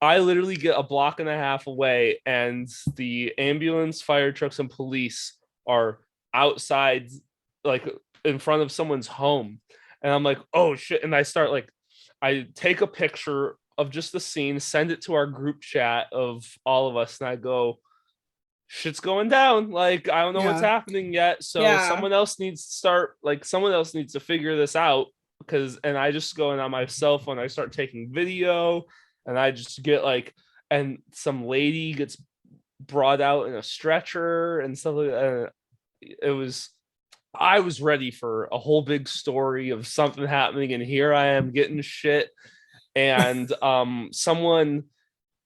D: I literally get a block and a half away, and the ambulance, fire trucks, and police are outside, like in front of someone's home. And I'm like, oh shit. And I take a picture of just the scene, send it to our group chat of all of us, and I go, shit's going down. Like, I don't know what's happening yet. So someone else needs to figure this out. And I just go in on my cell phone, I start taking video, and I just get like and some lady gets brought out in a stretcher and stuff like that. I was ready for a whole big story of something happening, and here I am getting shit. And someone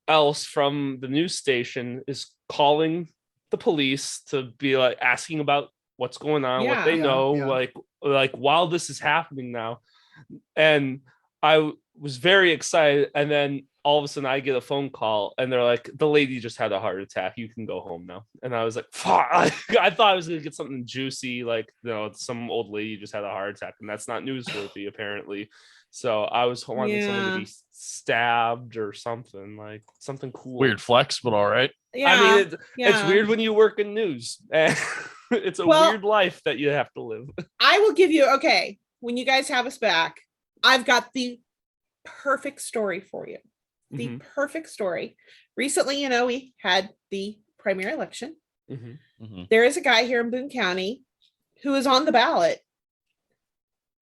D: else from the news station is calling the police to be like asking about what's going on, what they know, like while this is happening now. And I was very excited, and then all of a sudden I get a phone call and they're like, the lady just had a heart attack, you can go home now. And I was like, fuck. I thought I was gonna get something juicy, like, you know, some old lady just had a heart attack, and that's not newsworthy apparently. So I was wanting someone to be stabbed or something, like something cool.
C: Weird flex, but all right.
D: I mean, it's weird when you work in news. It's a weird life that you have to live.
A: I will give you, okay, when you guys have us back, I've got the perfect story for you. The perfect story. Recently, you know, we had the primary election. There is a guy here in Boone County who is on the ballot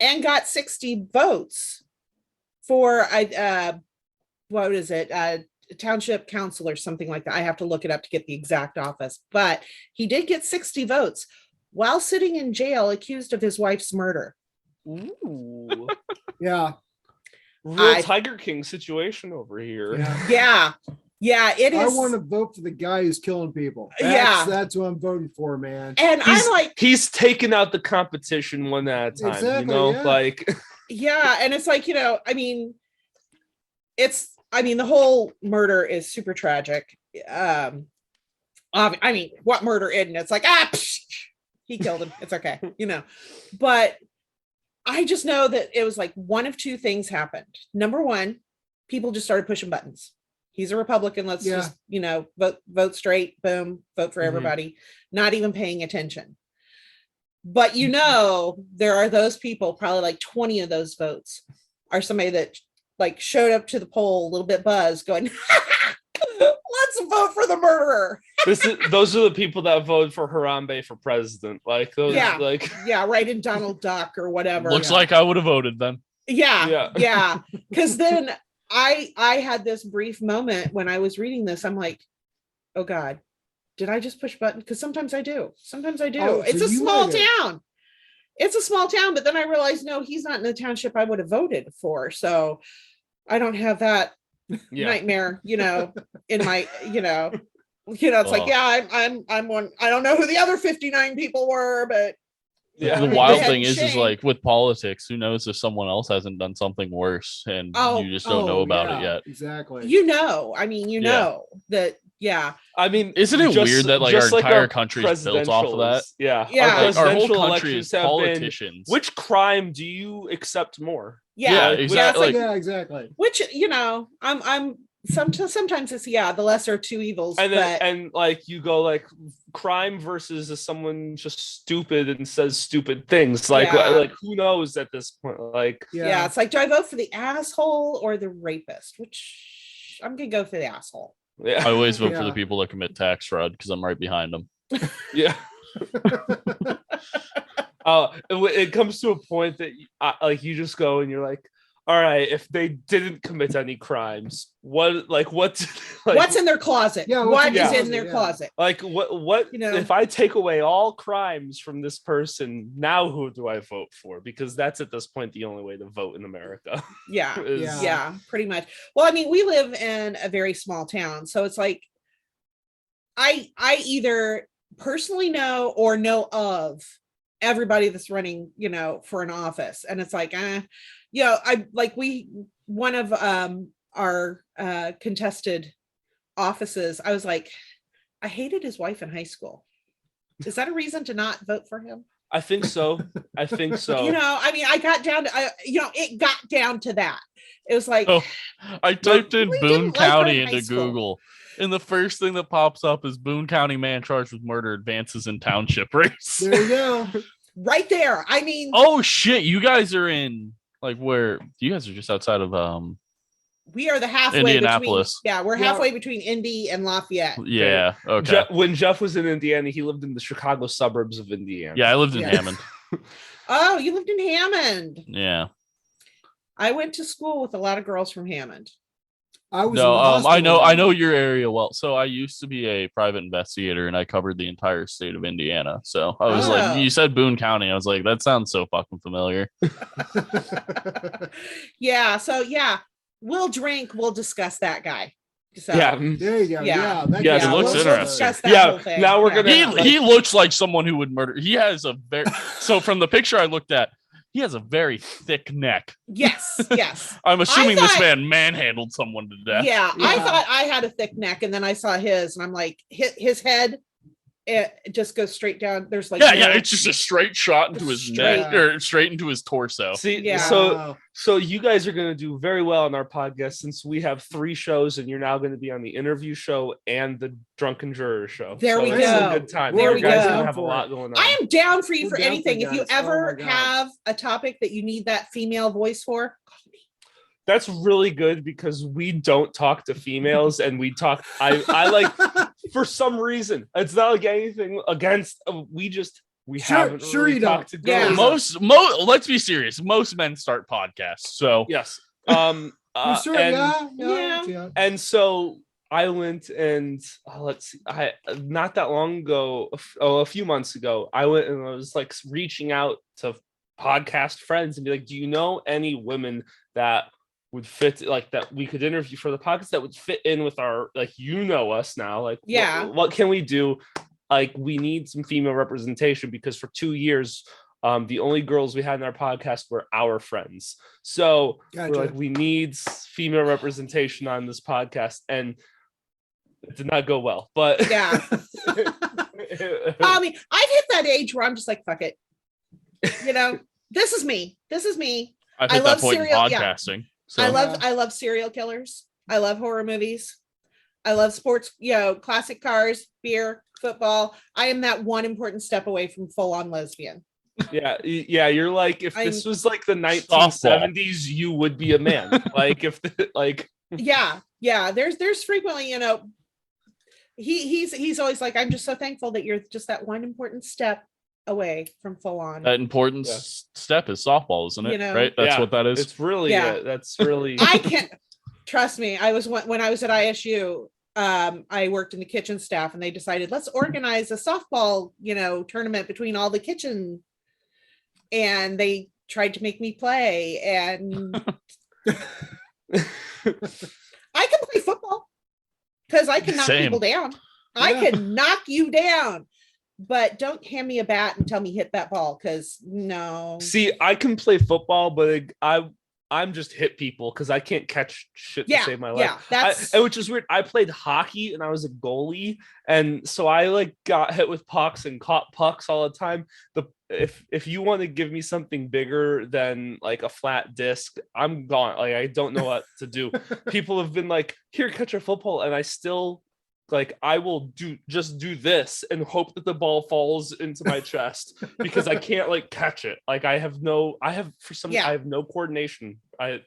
A: and got 60 votes for what is it? A township council or something like that. I have to look it up to get the exact office, but he did get 60 votes while sitting in jail accused of his wife's murder.
D: Ooh.
B: Yeah.
D: Real Tiger King situation over here.
A: Yeah. It is.
B: I want to vote for the guy who's killing people. That's what I'm voting for, man.
A: And I'm like,
D: he's taking out the competition one at a time.
B: Exactly,
D: you know, like
A: and it's like, you know, I mean, the whole murder is super tragic. I mean, what murder isn't? It's like, he killed him. It's okay, you know. But I just know that it was like one of two things happened. Number one, people just started pushing buttons. He's a Republican. Let's just, you know, vote straight. Boom. Vote for everybody. Not even paying attention. But, you know, there are those people, probably like 20 of those votes are somebody that like showed up to the poll a little bit buzzed going, let's vote for the murderer.
D: Those are the people that voted for Harambe for president. Like those,
A: right, in Donald Duck or whatever.
C: Looks like I would have voted then.
A: Yeah. Because then I had this brief moment when I was reading this. I'm like, oh God, did I just push button? Because sometimes I do. Oh, it's a small town. It's a small town, but then I realized, no, he's not in the township I would have voted for. So I don't have that nightmare, you know, in my, you know, it's like, I'm one. I don't know who the other 59 people were, but
C: the wild thing is like with politics, who knows if someone else hasn't done something worse and you just don't know about it yet.
B: Exactly.
A: You know, I mean, you know that. Yeah.
D: I mean,
C: isn't it weird that like our entire country is built off of that?
D: Yeah.
C: Our whole country is politicians.
D: Which crime do you accept more?
A: Yeah,
C: exactly.
B: Exactly.
A: Which, you know, I'm sometimes it's the lesser of two evils.
D: And like you go like crime versus someone just stupid and says stupid things. Like who knows at this point? Like
A: it's like, do I vote for the asshole or the rapist? Which I'm gonna go for the asshole.
C: I always vote for the people that commit tax fraud because I'm right behind them.
D: Yeah. It comes to a point that like you just go and you're like, all right, if they didn't commit any crimes, what's
A: in their closet? What is in their closet?
D: Like what you know, if I take away all crimes from this person, now who do I vote for? Because that's at this point the only way to vote in America.
A: Yeah, pretty much. Well, I mean, we live in a very small town, so it's like I either personally know or know of everybody that's running, you know, for an office, and it's like, you know, one of our contested offices, I was like, I hated his wife in high school. Is that a reason to not vote for him?
D: I think so.
A: You know, I mean, it got down to that. It was like,
C: I typed in Boone County into Google, and the first thing that pops up is Boone County man charged with murder advances in township race.
B: There you go.
A: Right there. I mean,
C: oh shit, you guys are in like where? You guys are just outside of
A: we are the halfway
C: Indianapolis.
A: We're halfway between Indy and Lafayette.
C: Yeah. Okay.
D: When Jeff was in Indiana, he lived in the Chicago suburbs of Indiana.
C: Yeah, I lived in Hammond.
A: Oh, you lived in Hammond.
C: Yeah.
A: I went to school with a lot of girls from Hammond.
B: I was
C: No,
B: in the
C: I
B: hospital.
C: know your area well. So I used to be a private investigator, and I covered the entire state of Indiana. So I was like,
A: Oh.
C: you said Boone County. I was like, that sounds so fucking familiar.
A: Yeah. So yeah, we'll drink. We'll discuss that guy. So
D: Yeah.
B: There you go.
A: Yeah.
B: Yeah, that
D: Yes,
B: gets
C: it looks
A: we'll
C: interesting.
A: discuss that
D: Yeah,
A: whole thing.
D: now we're
A: Yeah.
D: gonna-
C: He looks like someone who would murder. He has a very so from the picture I looked at, he has a very thick neck.
A: Yes. Yes.
C: I'm assuming this
A: thought-
C: man manhandled someone to death.
A: Yeah, I
B: Yeah.
A: thought I had a thick neck, and then I saw his, and I'm like, his head, it just goes straight down. There's like,
C: Yeah,
A: no-
C: it's just a straight shot into his neck
B: Straight.
C: or straight into his torso.
D: See,
A: Yeah.
D: so you guys are going to do very well on our podcast since we have 3 shows, and you're now going to be on the interview show and the Drunken Juror show.
A: There we
D: it's
A: go.
D: a good time.
A: There
D: you
A: we
D: guys are
A: go.
D: going to have a lot going on.
A: I am down for you
B: We're
A: for
B: down for
A: anything.
B: you
A: If you
B: guys. Oh
A: ever
B: my God.
A: have a topic that you need that female voice for,
D: That's really good because we don't talk to females, and we talk. I like for some reason. It's not like anything against. We
B: Sure-
D: haven't
B: sure
D: really
B: you
D: talked to
A: Yeah.
D: girls.
C: Let's be serious. Most men start podcasts. So
D: Yes.
B: You sure?
D: And,
B: Yeah.
D: and so I went and let's see. I not that long ago, a few months ago, I went and I was like reaching out to podcast friends and be like, "Do you know any women that would fit like that we could interview for the podcast that would fit in with our like us now? Like,
A: Yeah.
D: what can we do? Like, we need some female representation because for 2 years." The only girls we had in our podcast were our friends. So
B: Gotcha.
D: we're like, we need female representation on this podcast. And it did not go well. But
A: yeah. I mean, I've hit that age where I'm just like, fuck it. You know, this is me. This is me.
C: I've
A: I
C: hit
A: love
C: that point in
A: serial- yeah.
C: podcasting. So
A: I love serial killers. I love horror movies. I love sports, classic cars, beer, football. I am that one important step away from full-on lesbian.
D: yeah, you're like, if this was like the 1970s, you would be a man. Like if
A: Yeah. There's frequently, he's always like, I'm just so thankful that you're just that one important step away from full on.
C: that important step is softball, isn't it? Right? That's what that is.
D: It's really that's really
A: I can't trust me. When I was at ISU, I worked in the kitchen staff, and they decided, let's organize a softball, tournament between all the kitchen, and they tried to make me play, and I can play football because I can knock
C: Same.
A: people down. I can knock you down, but don't hand me a bat and tell me hit that ball, because no.
D: See, I can play football, but I'm just hit people because I can't catch shit to save my life.
A: Yeah, that's
D: which is weird. I played hockey and I was a goalie, and so I like got hit with pucks and caught pucks all the time. If you want to give me something bigger than like a flat disc, I'm gone. Like, I don't know what to do. People have been like, "Here, catch a football," and I still like, I will do this and hope that the ball falls into my chest because I can't like catch it. Like, I have no coordination. I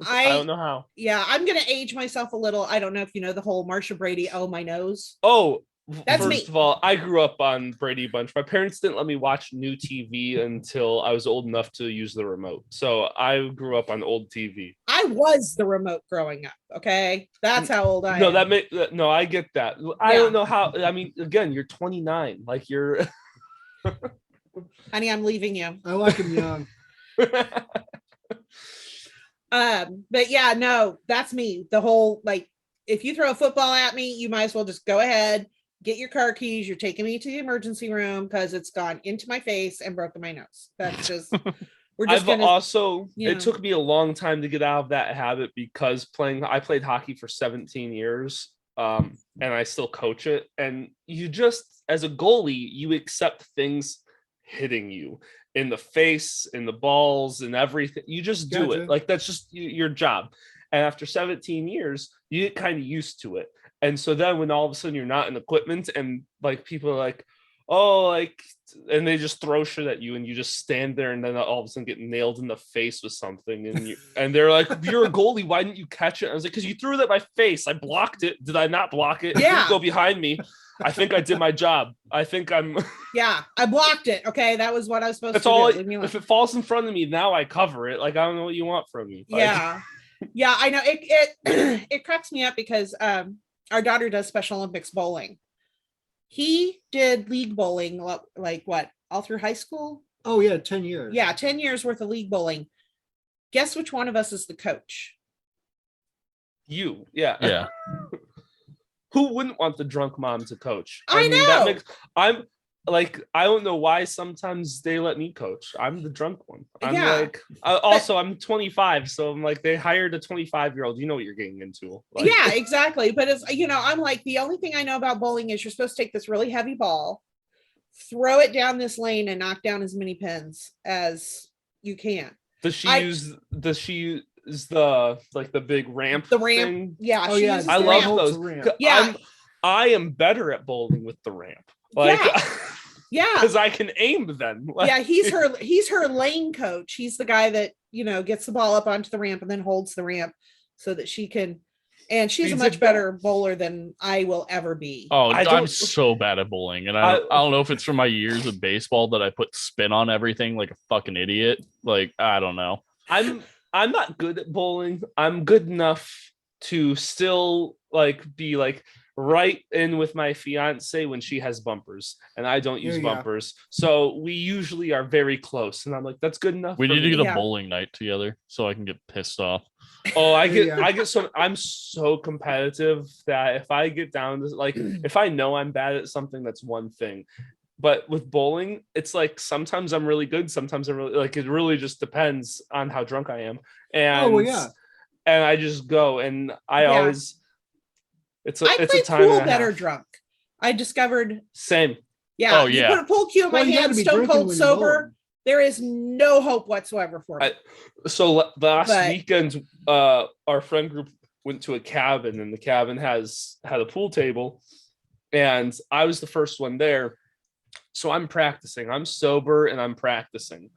D: don't know how.
A: Yeah, I'm gonna age myself a little. I don't know if you know the whole Marsha Brady, oh my nose.
D: Oh,
A: That's
D: first of all, I grew up on Brady Bunch. My parents didn't let me watch new TV until I was old enough to use the remote. So I grew up on old TV.
A: I was the remote growing up. Okay, that's how old I am.
D: No, I get that. I don't know how. I mean, again, you're 29. Like, you're.
A: Honey, I'm leaving you.
B: I like him young.
A: But yeah, no, that's me. The whole, like, if you throw a football at me, you might as well just go ahead, get your car keys. You're taking me to the emergency room because it's gone into my face and broken my nose. That's just, we're just
D: it took me a long time to get out of that habit because I played hockey for 17 years. And I still coach it. And you just, as a goalie, you accept things hitting you in the face, in the balls, and everything. You just do
B: Gotcha.
D: it. Like, that's just your job. And after 17 years, you get kind of used to it. And so then when all of a sudden you're not in equipment and like people are like, oh, like, and they just throw shit at you and you just stand there and then all of a sudden get nailed in the face with something. And they're like, you're a goalie. Why didn't you catch it? I was like, because you threw it at my face. I blocked it. Did I not block it? It didn't go behind me. I think I did my job. I think I'm.
A: Yeah, I blocked it. Okay, that was what I was supposed
D: That's
A: to
D: all.
A: do.
D: If it falls in front of me, now I cover it. Like, I don't know what you want from me. Like,
A: Yeah. Yeah, I know it it cracks me up because our daughter does Special Olympics bowling. He did league bowling like what, all through high school?
B: Oh yeah, 10 years.
A: Yeah, 10 years worth of league bowling. Guess which one of us is the coach?
D: You, yeah.
C: Yeah.
D: Who wouldn't want the drunk mom to coach?
A: I
D: mean,
A: know.
D: that makes I'm like, I don't know why sometimes they let me coach. I'm the drunk one. I'm
A: Yeah.
D: like, also I'm 25, so I'm like, they hired a 25-year-old. You know what you're getting into. Like,
A: Yeah, exactly. But it's, you know, I'm like, the only thing I know about bowling is you're supposed to take this really heavy ball, throw it down this lane, and knock down as many pins as you can.
D: Does she use the like the big ramp?
A: The ramp.
D: Thing?
A: Yeah.
B: Oh yeah,
D: I
A: the
D: love
A: ramp.
D: those.
A: Yeah.
D: I am better at bowling with the ramp. Like,
A: yeah,
D: because I can aim then. Like,
A: yeah, he's her lane coach. He's the guy that, you know, gets the ball up onto the ramp and then holds the ramp so that she can, and she's a much better bowler than I will ever be.
C: Oh, I'm so bad at bowling, and I don't know if it's from my years of baseball that I put spin on everything like a fucking idiot. Like, I don't know.
D: I'm not good at bowling. I'm good enough to still like be like right in with my fiance when she has bumpers and I don't use bumpers. So we usually are very close, and I'm like, that's good enough.
C: We need to get a bowling night together so I can get pissed off.
D: Oh, I get so I'm so competitive that if I get down to like, if I know I'm bad at something, that's one thing. But with bowling, it's like sometimes I'm really good, sometimes I'm really like, it really just depends on how drunk I am. And and I just go, and I always
A: I play pool better drunk. I discovered
D: same.
A: Yeah. You put a pool cue in my hand, stone cold sober. There is no hope whatsoever for me.
D: So last weekend, our friend group went to a cabin, and the cabin had a pool table, and I was the first one there. So I'm practicing. I'm sober and I'm practicing.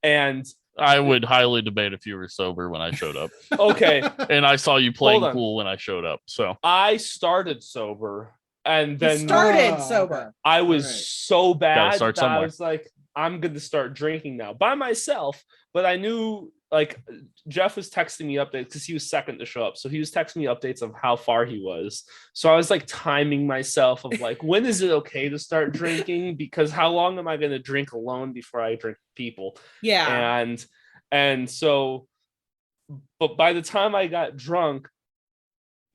D: And
C: I would highly debate if you were sober when I showed up.
D: Okay.
C: And I saw you playing pool when I showed up. So
D: I started sober, and then
A: sober.
D: I was so bad that
C: I
D: was like, I'm going to start drinking now by myself. But I knew, like, Jeff was texting me updates because he was second to show up. So he was texting me updates of how far he was. So I was like timing myself of like, when is it okay to start drinking? Because how long am I going to drink alone before I drink people?
A: Yeah.
D: And so, but by the time I got drunk,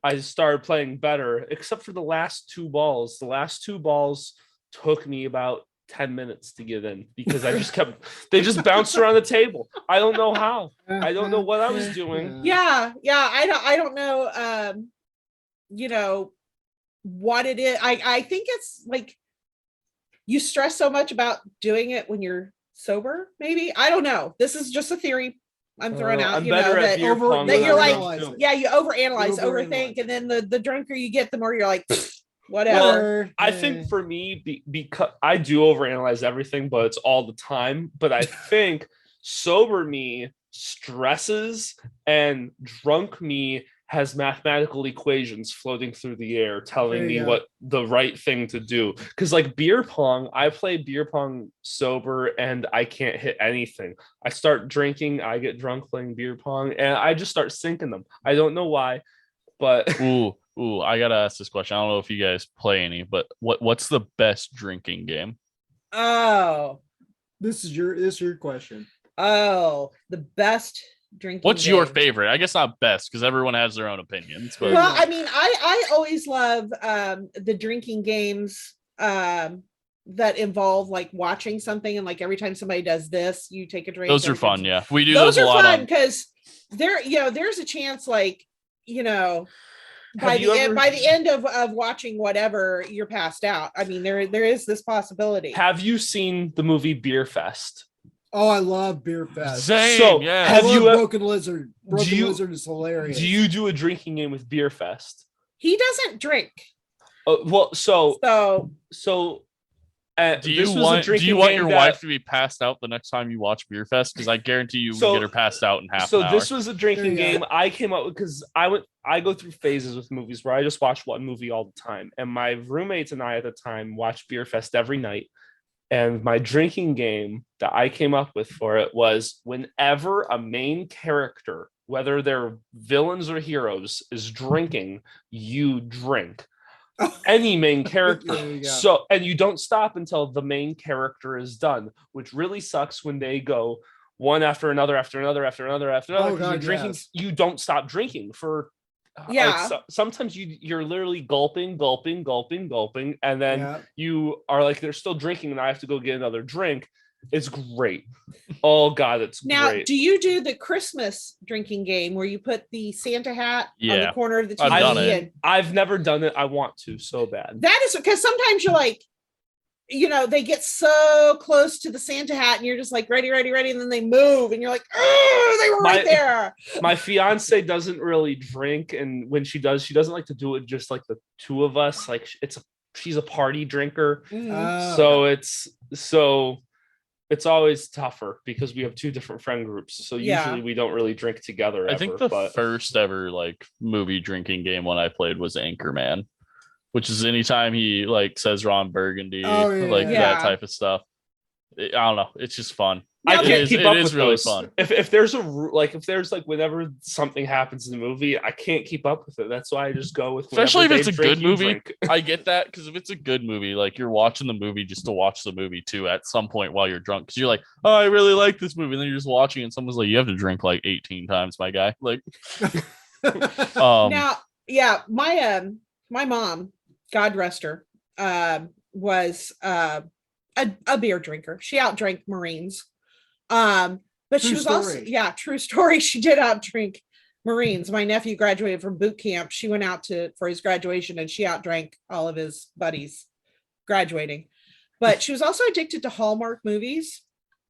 D: I started playing better, except for the last two balls. The last two balls took me about 10 minutes to get in because they just bounced around the table. I don't know how. I don't know what I was doing.
A: Yeah. I don't know, you know, what it is. I think it's like you stress so much about doing it when you're sober, maybe. I don't know. This is just a theory I'm throwing out.
D: I'm better at beer pong.
A: That you're like, yeah, you overanalyze, overthink, and then the drunker you get, the more you're like, whatever.
D: Well, I think for me, because I do overanalyze everything, but it's all the time. But I think sober me stresses, and drunk me has mathematical equations floating through the air telling me what the right thing to do. Because like beer pong, I play beer pong sober and I can't hit anything. I start drinking, I get drunk playing beer pong, and I just start sinking them. I don't know why, but
C: Ooh, I gotta ask this question. I don't know if you guys play any, but what's the best drinking game?
A: Oh,
B: this is your question.
A: Oh, the best drinking.
C: What's your favorite? I guess not best because everyone has their own opinions. But
A: well, I mean, I always love the drinking games that involve like watching something, and like every time somebody does this, you take a drink.
C: Those are fun. Yeah, we do
A: those
C: a
A: are
C: lot
A: fun because there's a chance, like, by the end of watching whatever, you're passed out. I mean, there is this possibility.
D: Have you seen the movie Beer Fest?
B: Oh, I love Beer Fest.
C: Same,
D: so
C: yeah.
B: Have you Broken Lizard? Lizard is hilarious.
D: Do you do a drinking game with Beer Fest?
A: He doesn't drink.
D: Well, so
C: do you want your wife to be passed out the next time you watch Beer Fest? Because I guarantee you will get her passed out in half an hour.
D: So this was a drinking game I came up with because I go through phases with movies where I just watch one movie all the time. And my roommates and I at the time watched Beer Fest every night. And my drinking game that I came up with for it was whenever a main character whether they're villains or heroes, is drinking, you drink. Any main character. So, and you don't stop until the main character is done, which really sucks when they go one after another, after another, after another, after another.
B: Oh, God,
D: you're drinking,
B: yes.
D: you don't stop drinking for sometimes you're literally gulping, and then you are like, they're still drinking, and I have to go get another drink. It's great. Oh God, it's
A: now,
D: great.
A: Do you do the Christmas drinking game where you put the Santa hat on the corner of the TV?
C: I've done it.
D: I've never done it. I want to so bad.
A: That is because sometimes you're like, they get so close to the Santa hat and you're just like, ready. And then they move and you're like, oh, they were right there.
D: My fiance doesn't really drink. And when she does, she doesn't like to do it just like the two of us. Like she's a party drinker. So it's always tougher because we have two different friend groups. So usually we don't really drink together.
C: I think the first ever like movie drinking game one I played was Anchorman, which is anytime he like says Ron Burgundy, that type of stuff. I don't know. It's just fun.
D: I can't keep up with
C: really
D: those.
C: Fun.
D: If there's whenever something happens in the movie, I can't keep up with it. That's why I just go with.
C: Especially if it's a good movie. I get that, because if it's a good movie, like you're watching the movie just to watch the movie too at some point while you're drunk, because you're like, oh, I really like this movie, and then you're just watching, and someone's like, you have to drink like 18 times, my guy. Like,
A: now, my mom, God rest her, was a beer drinker. She outdrank Marines. But she was also, true story. She did outdrink Marines. My nephew graduated from boot camp. She went out for his graduation, and she outdrank all of his buddies graduating. But she was also addicted to Hallmark movies.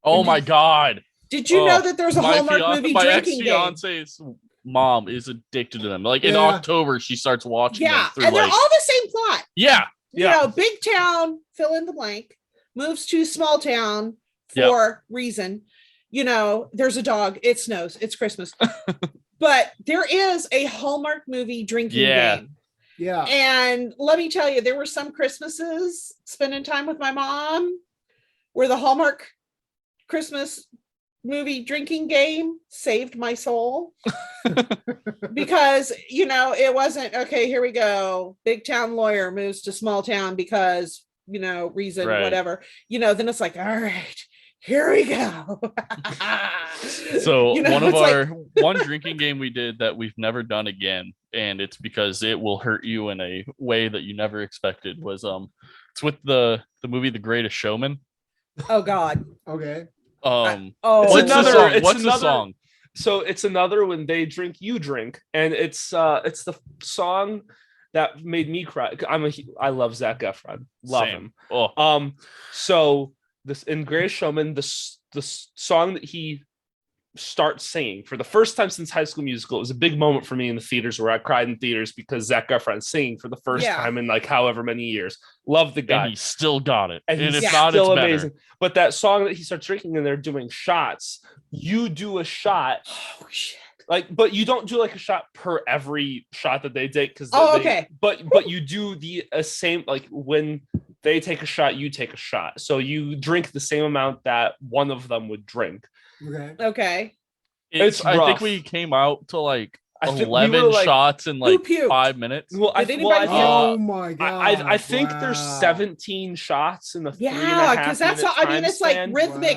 C: Oh my God.
A: Did you know that there's a Hallmark movie drinking game?
C: My ex-fiance's mom is addicted to them. Like in October, she starts watching them through,
A: and they're all the same plot.
C: Yeah.
A: Big town, fill in the blank, moves to small town for reason. There's a dog, it snows, it's Christmas. But there is a Hallmark movie drinking game.
B: Yeah.
A: And let me tell you, there were some Christmases spending time with my mom where the Hallmark Christmas movie drinking game saved my soul. Because, it wasn't, okay, here we go. Big town lawyer moves to small town because, reason, whatever. Then it's like, all right, here we go.
C: So one drinking game we did that we've never done again, and it's because it will hurt you in a way that you never expected, was it's with the movie The Greatest Showman.
A: Oh God.
B: Okay.
C: What's the song?
D: So it's another When They Drink, You Drink, and it's the song that made me cry. I love Zac Efron. Love him. So this in Greatest Showman, the song that he starts singing for the first time since High School Musical, it was a big moment for me in the theaters, where I cried in theaters because Zac Efron's singing for the first time in like however many years. Love the guy.
C: And he still got it.
D: And
C: if
D: he's
C: not,
D: still
C: it's
D: amazing.
C: better.
D: But that song that he starts drinking and they're doing shots, you do a shot.
A: Oh shit.
D: Like, but you don't do like a shot per every shot that they take, because
A: okay.
D: But you do the same, like when they take a shot, you take a shot. So you drink the same amount that one of them would drink.
A: Okay.
C: I think we came out to like 11 shots in like 5 minutes.
D: Well,
B: oh my God.
D: I think there's 17 shots in the
A: because that's how, it's like rhythmic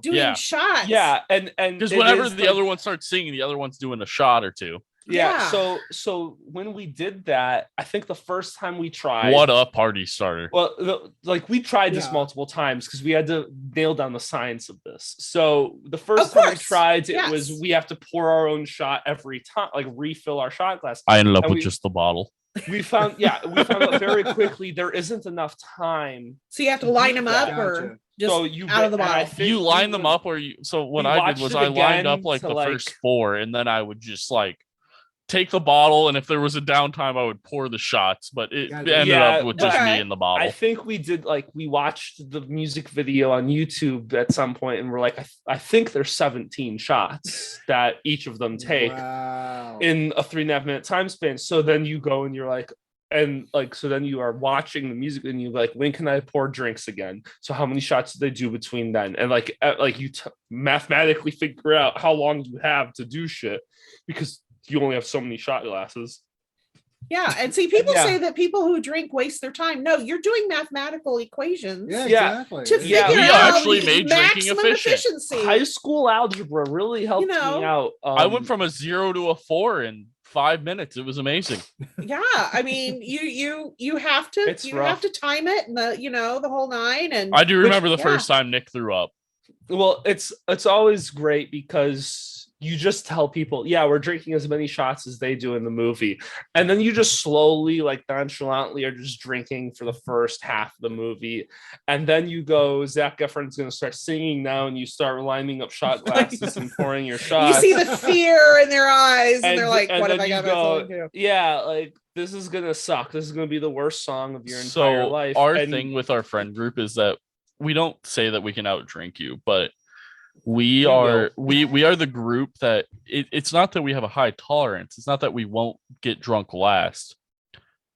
A: doing shots.
D: Yeah, and
C: because whenever the other one starts singing, the other one's doing a shot or two.
D: Yeah. So when we did that, I think the first time we tried,
C: what a party starter.
D: Well, we tried this multiple times because we had to nail down the science of this. So the first time we tried, it was we have to pour our own shot every time, like refill our shot glass.
C: I ended up with just the bottle.
D: We found out very quickly there isn't enough time.
A: So you have to line them up or just out of the bottle.
C: You line them up, or so what I did was I lined up like the first 4, and then I would just like take the bottle, and if there was a downtime, I would pour the shots, but it ended up with just me in the bottle.
D: I think we did, we watched the music video on YouTube at some point, and we're like, I think there's 17 shots that each of them take in a 3.5 minute time span. So then you go and you're like, and like, so then you are watching the music and you like, when can I pour drinks again? So how many shots did they do between then? And like you mathematically figure out how long you have to do shit because you only have so many shot glasses.
A: Yeah, and see, people say that people who drink waste their time. No, you're doing mathematical equations.
B: Yeah, exactly.
A: To figure
C: we
A: out
C: actually made drinking efficient.
A: efficiency.
D: High school algebra really helped me out.
C: I went from a 0 to a 4 in 5 minutes. It was amazing.
A: Yeah, I mean, you have to have to time it and the whole nine. And
C: I do remember the first time Nick threw up.
D: Well, it's always great because you just tell people, yeah, we're drinking as many shots as they do in the movie. And then you just slowly, like nonchalantly are just drinking for the first half of the movie. And then you go, Zac Efron's going to start singing now, and you start lining up shot glasses and pouring your shots.
A: You see the fear in their eyes and they're like, what have I got myself into?
D: Yeah, like this is going to suck. This is going to be the worst song of your entire life.
C: Our thing with our friend group is that we don't say that we can outdrink you, but we are the group that it's not that we have a high tolerance. It's not that we won't get drunk last.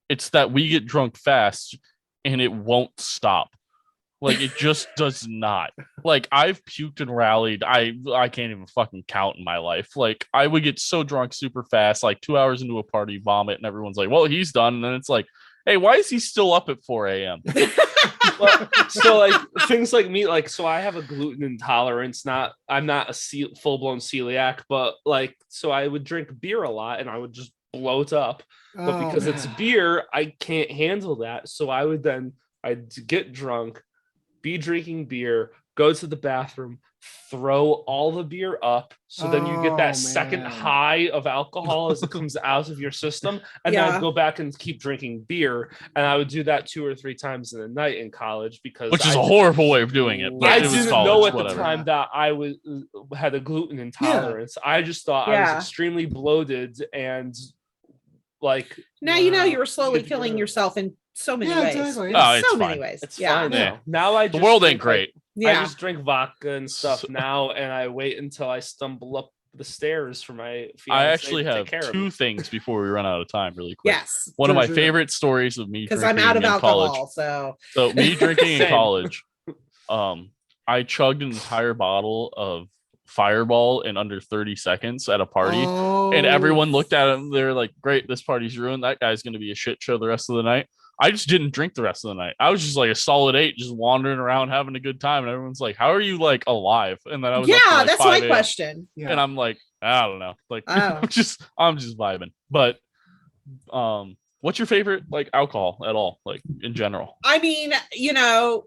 C: It's that we get drunk fast and it won't stop. Like it just does not. Like I've puked and rallied. I can't even fucking count in my life. Like I would get so drunk super fast, like 2 hours into a party, vomit, and everyone's like, well, he's done. And then it's like, hey, why is he still up at 4 a.m.?
D: So like things like me, like, so I have a gluten intolerance. I'm not a full-blown celiac, but like, so I would drink beer a lot and I would just bloat up. But because it's beer, I can't handle that. So I'd get drunk, be drinking beer, go to the bathroom, throw all the beer up, so then you get that second high of alcohol as it comes out of your system, and then I'd go back and keep drinking beer, and I would do that 2 or 3 times in a night in college which
C: is a horrible way of doing it.
D: I didn't know at the time that I had a gluten intolerance. I just thought I was extremely bloated and like.
A: Now you were slowly killing yourself in so many ways.
B: Exactly.
C: Oh, it's
A: so
C: fine.
A: many ways.
D: It's fine now. Now I just
C: the world ain't great.
D: I just drink vodka and stuff now, and I wait until I stumble up the stairs for my fiance.
C: I actually have 2 things before we run out of time really quick.
A: Yes.
C: One of my favorite stories of me
A: because I'm out of alcohol.
C: College. So me drinking in college, I chugged an entire bottle of Fireball in under 30 seconds at a party, and everyone looked at him. They're like, great, this party's ruined. That guy's going to be a shit show the rest of the night. I just didn't drink the rest of the night. I was just like a solid 8, just wandering around having a good time. And everyone's like, how are you like alive? And then I was
A: that's my question.
C: Yeah. And I'm like, I don't know. Like I'm just vibing. But what's your favorite like alcohol at all, like in general?
A: I mean, I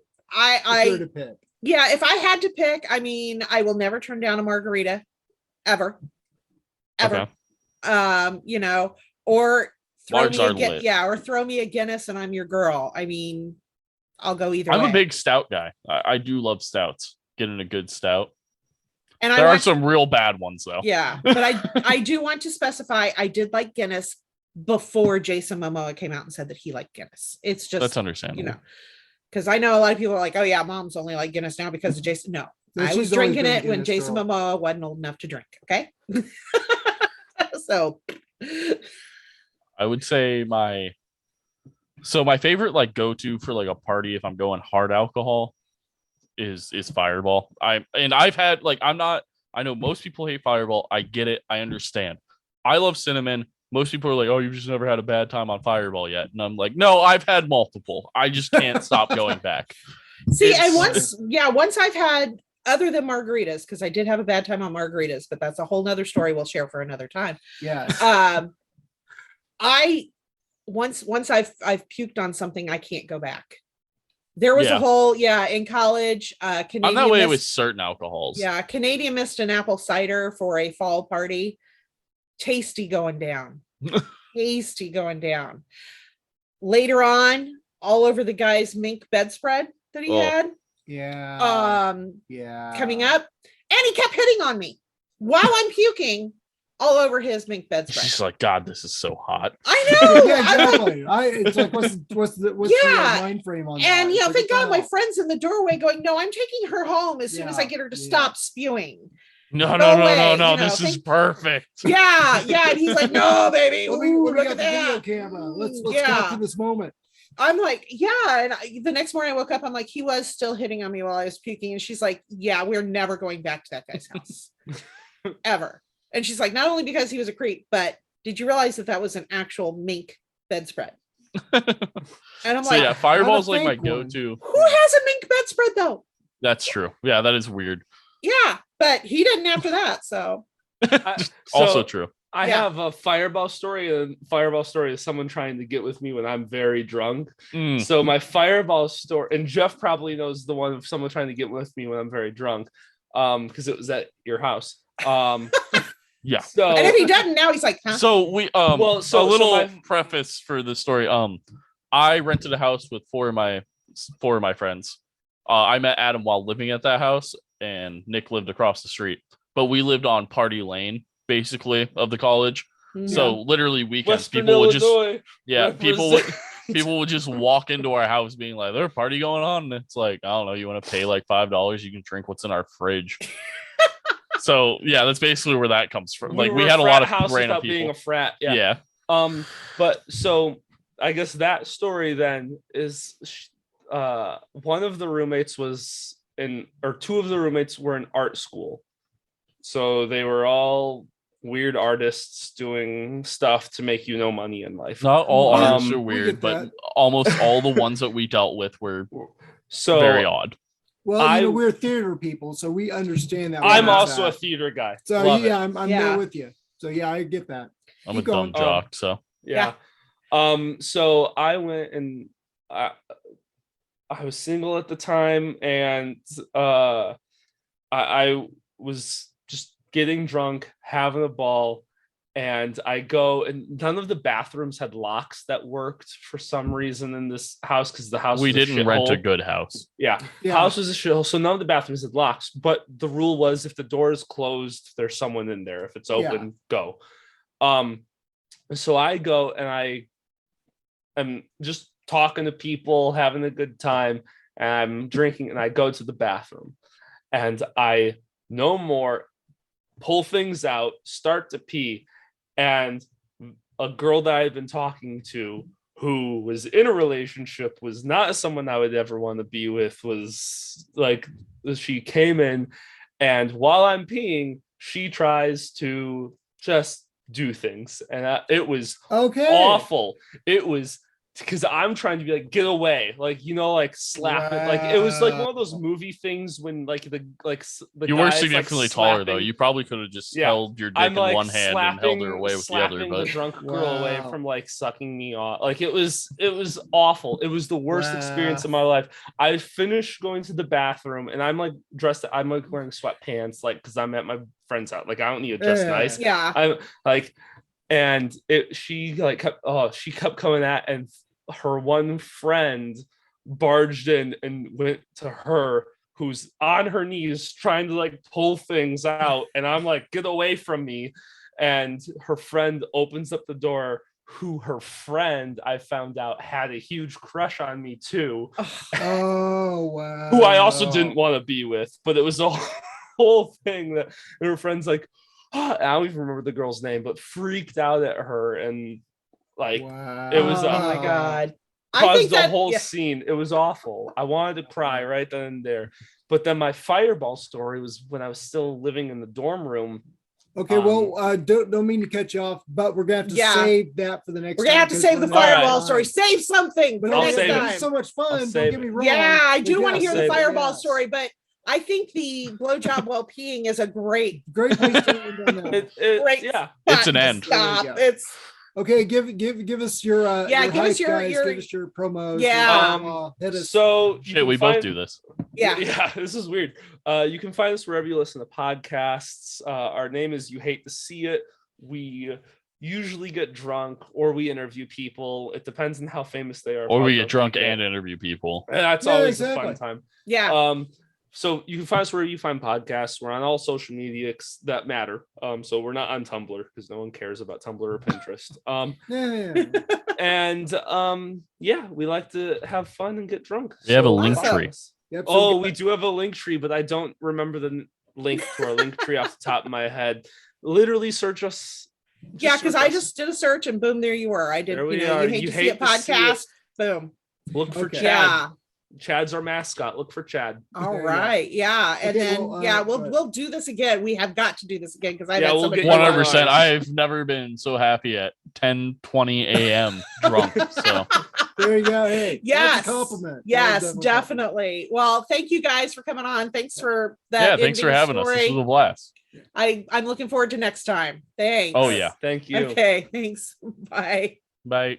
A: yeah, if I had to pick, I mean, I will never turn down a margarita ever. Okay. Or throw me a Guinness and I'm your girl. I mean, I'll go either way.
C: I'm a big stout guy. I do love stouts. Getting a good stout. And there are some real bad ones though.
A: Yeah, but I do want to specify I did like Guinness before Jason Momoa came out and said that he liked Guinness. It's just
C: that's understandable.
A: Because I know a lot of people are like, oh yeah, mom's only like Guinness now because of Jason. No, I was drinking it when Jason Momoa wasn't old enough to drink. Okay. So
C: I would say my favorite like go-to for like a party if I'm going hard alcohol is Fireball. I know most people hate Fireball. I get it. I understand. I love cinnamon. Most people are like, oh, you've just never had a bad time on Fireball yet. And I'm like, no, I've had multiple. I just can't stop going back.
A: See, and once I've had, other than margaritas, because I did have a bad time on margaritas, but that's a whole nother story we'll share for another time.
B: Yeah.
A: Once I've puked on something, I can't go back. There was a whole, in college, Canadian
C: I'm that way with certain alcohols.
A: Yeah, Canadian missed an apple cider for a fall party. Tasty going down. Tasty going down. Later on, all over the guy's mink bedspread that he had.
B: Yeah.
A: Coming up. And he kept hitting on me while I'm puking all over his mink bedspread.
C: She's like, God, this is so hot.
A: I know.
B: Yeah, exactly. It's like, what's the mind frame on that?
A: And thank God my friend's in the doorway going, no, I'm taking her home as soon as I get her to stop spewing.
C: No,
A: No
C: no, no,
A: way,
C: no,
A: you
C: no.
A: know,
C: This is
A: think-
C: perfect.
A: Yeah, yeah. And he's like, no, baby.
B: Ooh, we
A: Look
B: got
A: at
B: the video
A: that.
B: camera. Let's
A: Yeah.
B: capture this moment.
A: I'm like, yeah. And the next morning I woke up, I'm like, he was still hitting on me while I was puking. And she's like, yeah, we're never going back to that guy's house ever. And she's like, not only because he was a creep, but did you realize that that was an actual mink bedspread? And I'm
C: So
A: like,
C: yeah, Fireball's
B: not a
C: like my
B: fake one.
C: go-to.
A: who has a mink bedspread though?
C: That's true. Yeah, that is weird.
A: Yeah, but he didn't after that. So
C: Also
D: So
C: true.
D: I
A: Yeah.
D: have a fireball story. And fireball story is someone trying to get with me when I'm very drunk.
C: Mm.
D: So my fireball story, and Jeff probably knows the one of someone trying to get with me when I'm very drunk, because it was at your house.
C: Yeah.
D: So
A: and if he doesn't now, he's like, huh?
C: So we
D: Well,
C: a little
D: my-
C: preface for the story. I rented a house with four of my friends. I met Adam while living at that house, and Nick lived across the street. But we lived on Party Lane, basically, of the college.
A: Mhm.
C: So literally weekends,
D: Western
C: people would
D: Illinois,
C: just
D: represent-
C: people would just walk into our house being like, "There's a party going on." And it's like, I don't know, you want to pay like $5, you can drink what's in our fridge. So yeah, that's basically where that comes from. Like we
D: were
C: had a lot of
D: house
C: random
D: without being
C: people.
D: a frat.
C: Yeah.
D: But so I guess that story then is one of the roommates was two of the roommates were in art school. So they were all weird artists doing stuff to make you no money in life.
C: Not all artists are
B: we
C: weird,
B: get
C: but
B: that.
C: almost all the ones that we dealt with were
D: So
C: very odd.
B: Well, we're theater people, so we understand that.
D: I'm
B: where it's
D: also a
B: at.
D: theater guy.
B: So
D: Love
B: yeah,
D: it.
B: I'm
A: Yeah.
B: there with you. So yeah, I get that.
C: I'm
B: Keep
C: a dumb
B: going.
C: jock, so
D: Yeah. So I went and I was single at the time, and I was just getting drunk, having a ball, and I go, and none of the bathrooms had locks that worked for some reason in this house, because the house
C: we
D: was a
C: didn't rent a
D: shithole.
C: good house.
D: Yeah.
B: Yeah.
D: House was a shithole, so none of the bathrooms had locks. But the rule was, if the door is closed, there's someone in there. If it's open, go. So I go and I am just talking to people, having a good time, and I'm drinking, and I go to the bathroom, and I no more pull things out, start to pee, and a girl that I had been talking to, who was in a relationship, was not someone I would ever want to be with, was like, she came in, and while I'm peeing, she tries to just do things, and it was
B: Okay.
D: awful. It was, because I'm trying to be like, get away, like, like slap it, like it was like one of those movie things when like the
C: You were
D: guys,
C: significantly
D: like,
C: taller though.
D: slapping-
C: You probably could have just
D: Yeah.
C: held your dick
D: I'm
C: in
D: like
C: one hand and held her away with the other.
D: slapping
C: But
D: the drunk girl away
B: Wow.
D: from like sucking me off. Like it was awful. It was the worst experience of my life. I finished going to the bathroom, and I'm like dressed. I'm like wearing sweatpants, like because I'm at my friend's house. Like I don't need to dress
B: Yeah.
D: nice.
A: Yeah.
D: I'm like, and she kept coming at, and her one friend barged in and went to her, who's on her knees trying to like pull things out, and I'm like, get away from me. And her friend opens up the door, who her friend, I found out, had a huge crush on me too,
B: Oh wow.
D: who I also didn't want to be with, but it was a whole thing that her friend's like, I don't even remember the girl's name, but freaked out at her, and like
B: Wow.
D: it was,
A: oh my god. I
D: caused
A: think
D: the
A: that
D: whole
A: yeah.
D: scene. It was awful. I wanted to cry right then and there. But then my fireball story was when I was still living in the dorm room.
B: Okay, well, don't mean to cut you off, but we're gonna have to
A: Yeah.
B: save that for the next.
A: We're gonna
B: time
A: have to
B: 'cause
A: save the
B: we're not out of
A: fireball
B: time.
A: story. Save something
B: But
A: for
D: I'll
A: next
D: save it.
A: time.
B: it's so much
D: I'll
B: fun. Don't
D: save
B: get me
D: it.
B: wrong.
A: Yeah, I do
B: We
A: want to
B: gotta
A: hear the
D: save it.
A: fireball
B: Yes.
A: story, but I think the blowjob while peeing is a great
B: Great place to end on that.
A: Great.
D: Yeah.
C: It's
A: spot
C: an
A: to
C: end.
A: Stop.
B: There we go.
A: It's
B: Okay, give us your
A: Yeah,
B: your
A: give us
B: hype,
A: your-
B: guys.
A: your-
B: Give us your promos.
A: Yeah.
B: Hit us.
D: So you
C: shit,
D: can
C: we both
D: find-
C: do this.
A: yeah.
D: Yeah, this is weird. You can find us wherever you listen to podcasts. Our name is You Hate to See It. We usually get drunk, or we interview people. It depends on how famous they are.
C: Or
D: how
C: we get drunk
D: we
C: and interview people.
D: And that's
B: Yeah,
D: always
B: exactly.
D: a fun time.
A: Yeah.
D: So you can find us wherever you find podcasts. We're on all social media that matter. So we're not on Tumblr, because no one cares about Tumblr or Pinterest.
B: Yeah.
D: And yeah, we like to have fun and get drunk.
C: We have a
D: So
C: link
D: follow
C: tree.
D: us.
B: Yep, so
D: Oh,
B: get-
D: we do have a link tree, but I don't remember link to our link tree off the top of my head. Literally search us.
A: Yeah, because
D: search
A: I
D: us.
A: just did a search and boom, there you were. I did.
D: There we
A: You
D: are.
A: hate
D: You
A: to see it
D: hate to see it.
A: podcast. Boom.
D: Look for
B: Okay.
D: Chad.
A: Yeah.
D: Chad's our mascot. Look for Chad.
A: All
B: There you go.
A: right. Yeah. And
B: Okay,
A: then
B: well,
A: we'll do this again. We have got to do this again because I've
D: Yeah,
A: had
D: we'll
A: so many
D: get you on
C: 100%.
D: ours.
C: I've never been so happy at 10:20 a.m. drunk. So
B: There you go. Hey,
A: Yes.
B: that's a compliment.
A: Yes,
B: That was
A: definitely. Well, thank you guys for coming on. Thanks for that.
C: yeah, thanks for
A: ending
C: having us. This
A: story.
C: was a blast.
A: I'm looking forward to next time. Thanks.
C: Oh yeah.
D: Thank you.
A: Okay. Thanks. Bye.
C: Bye.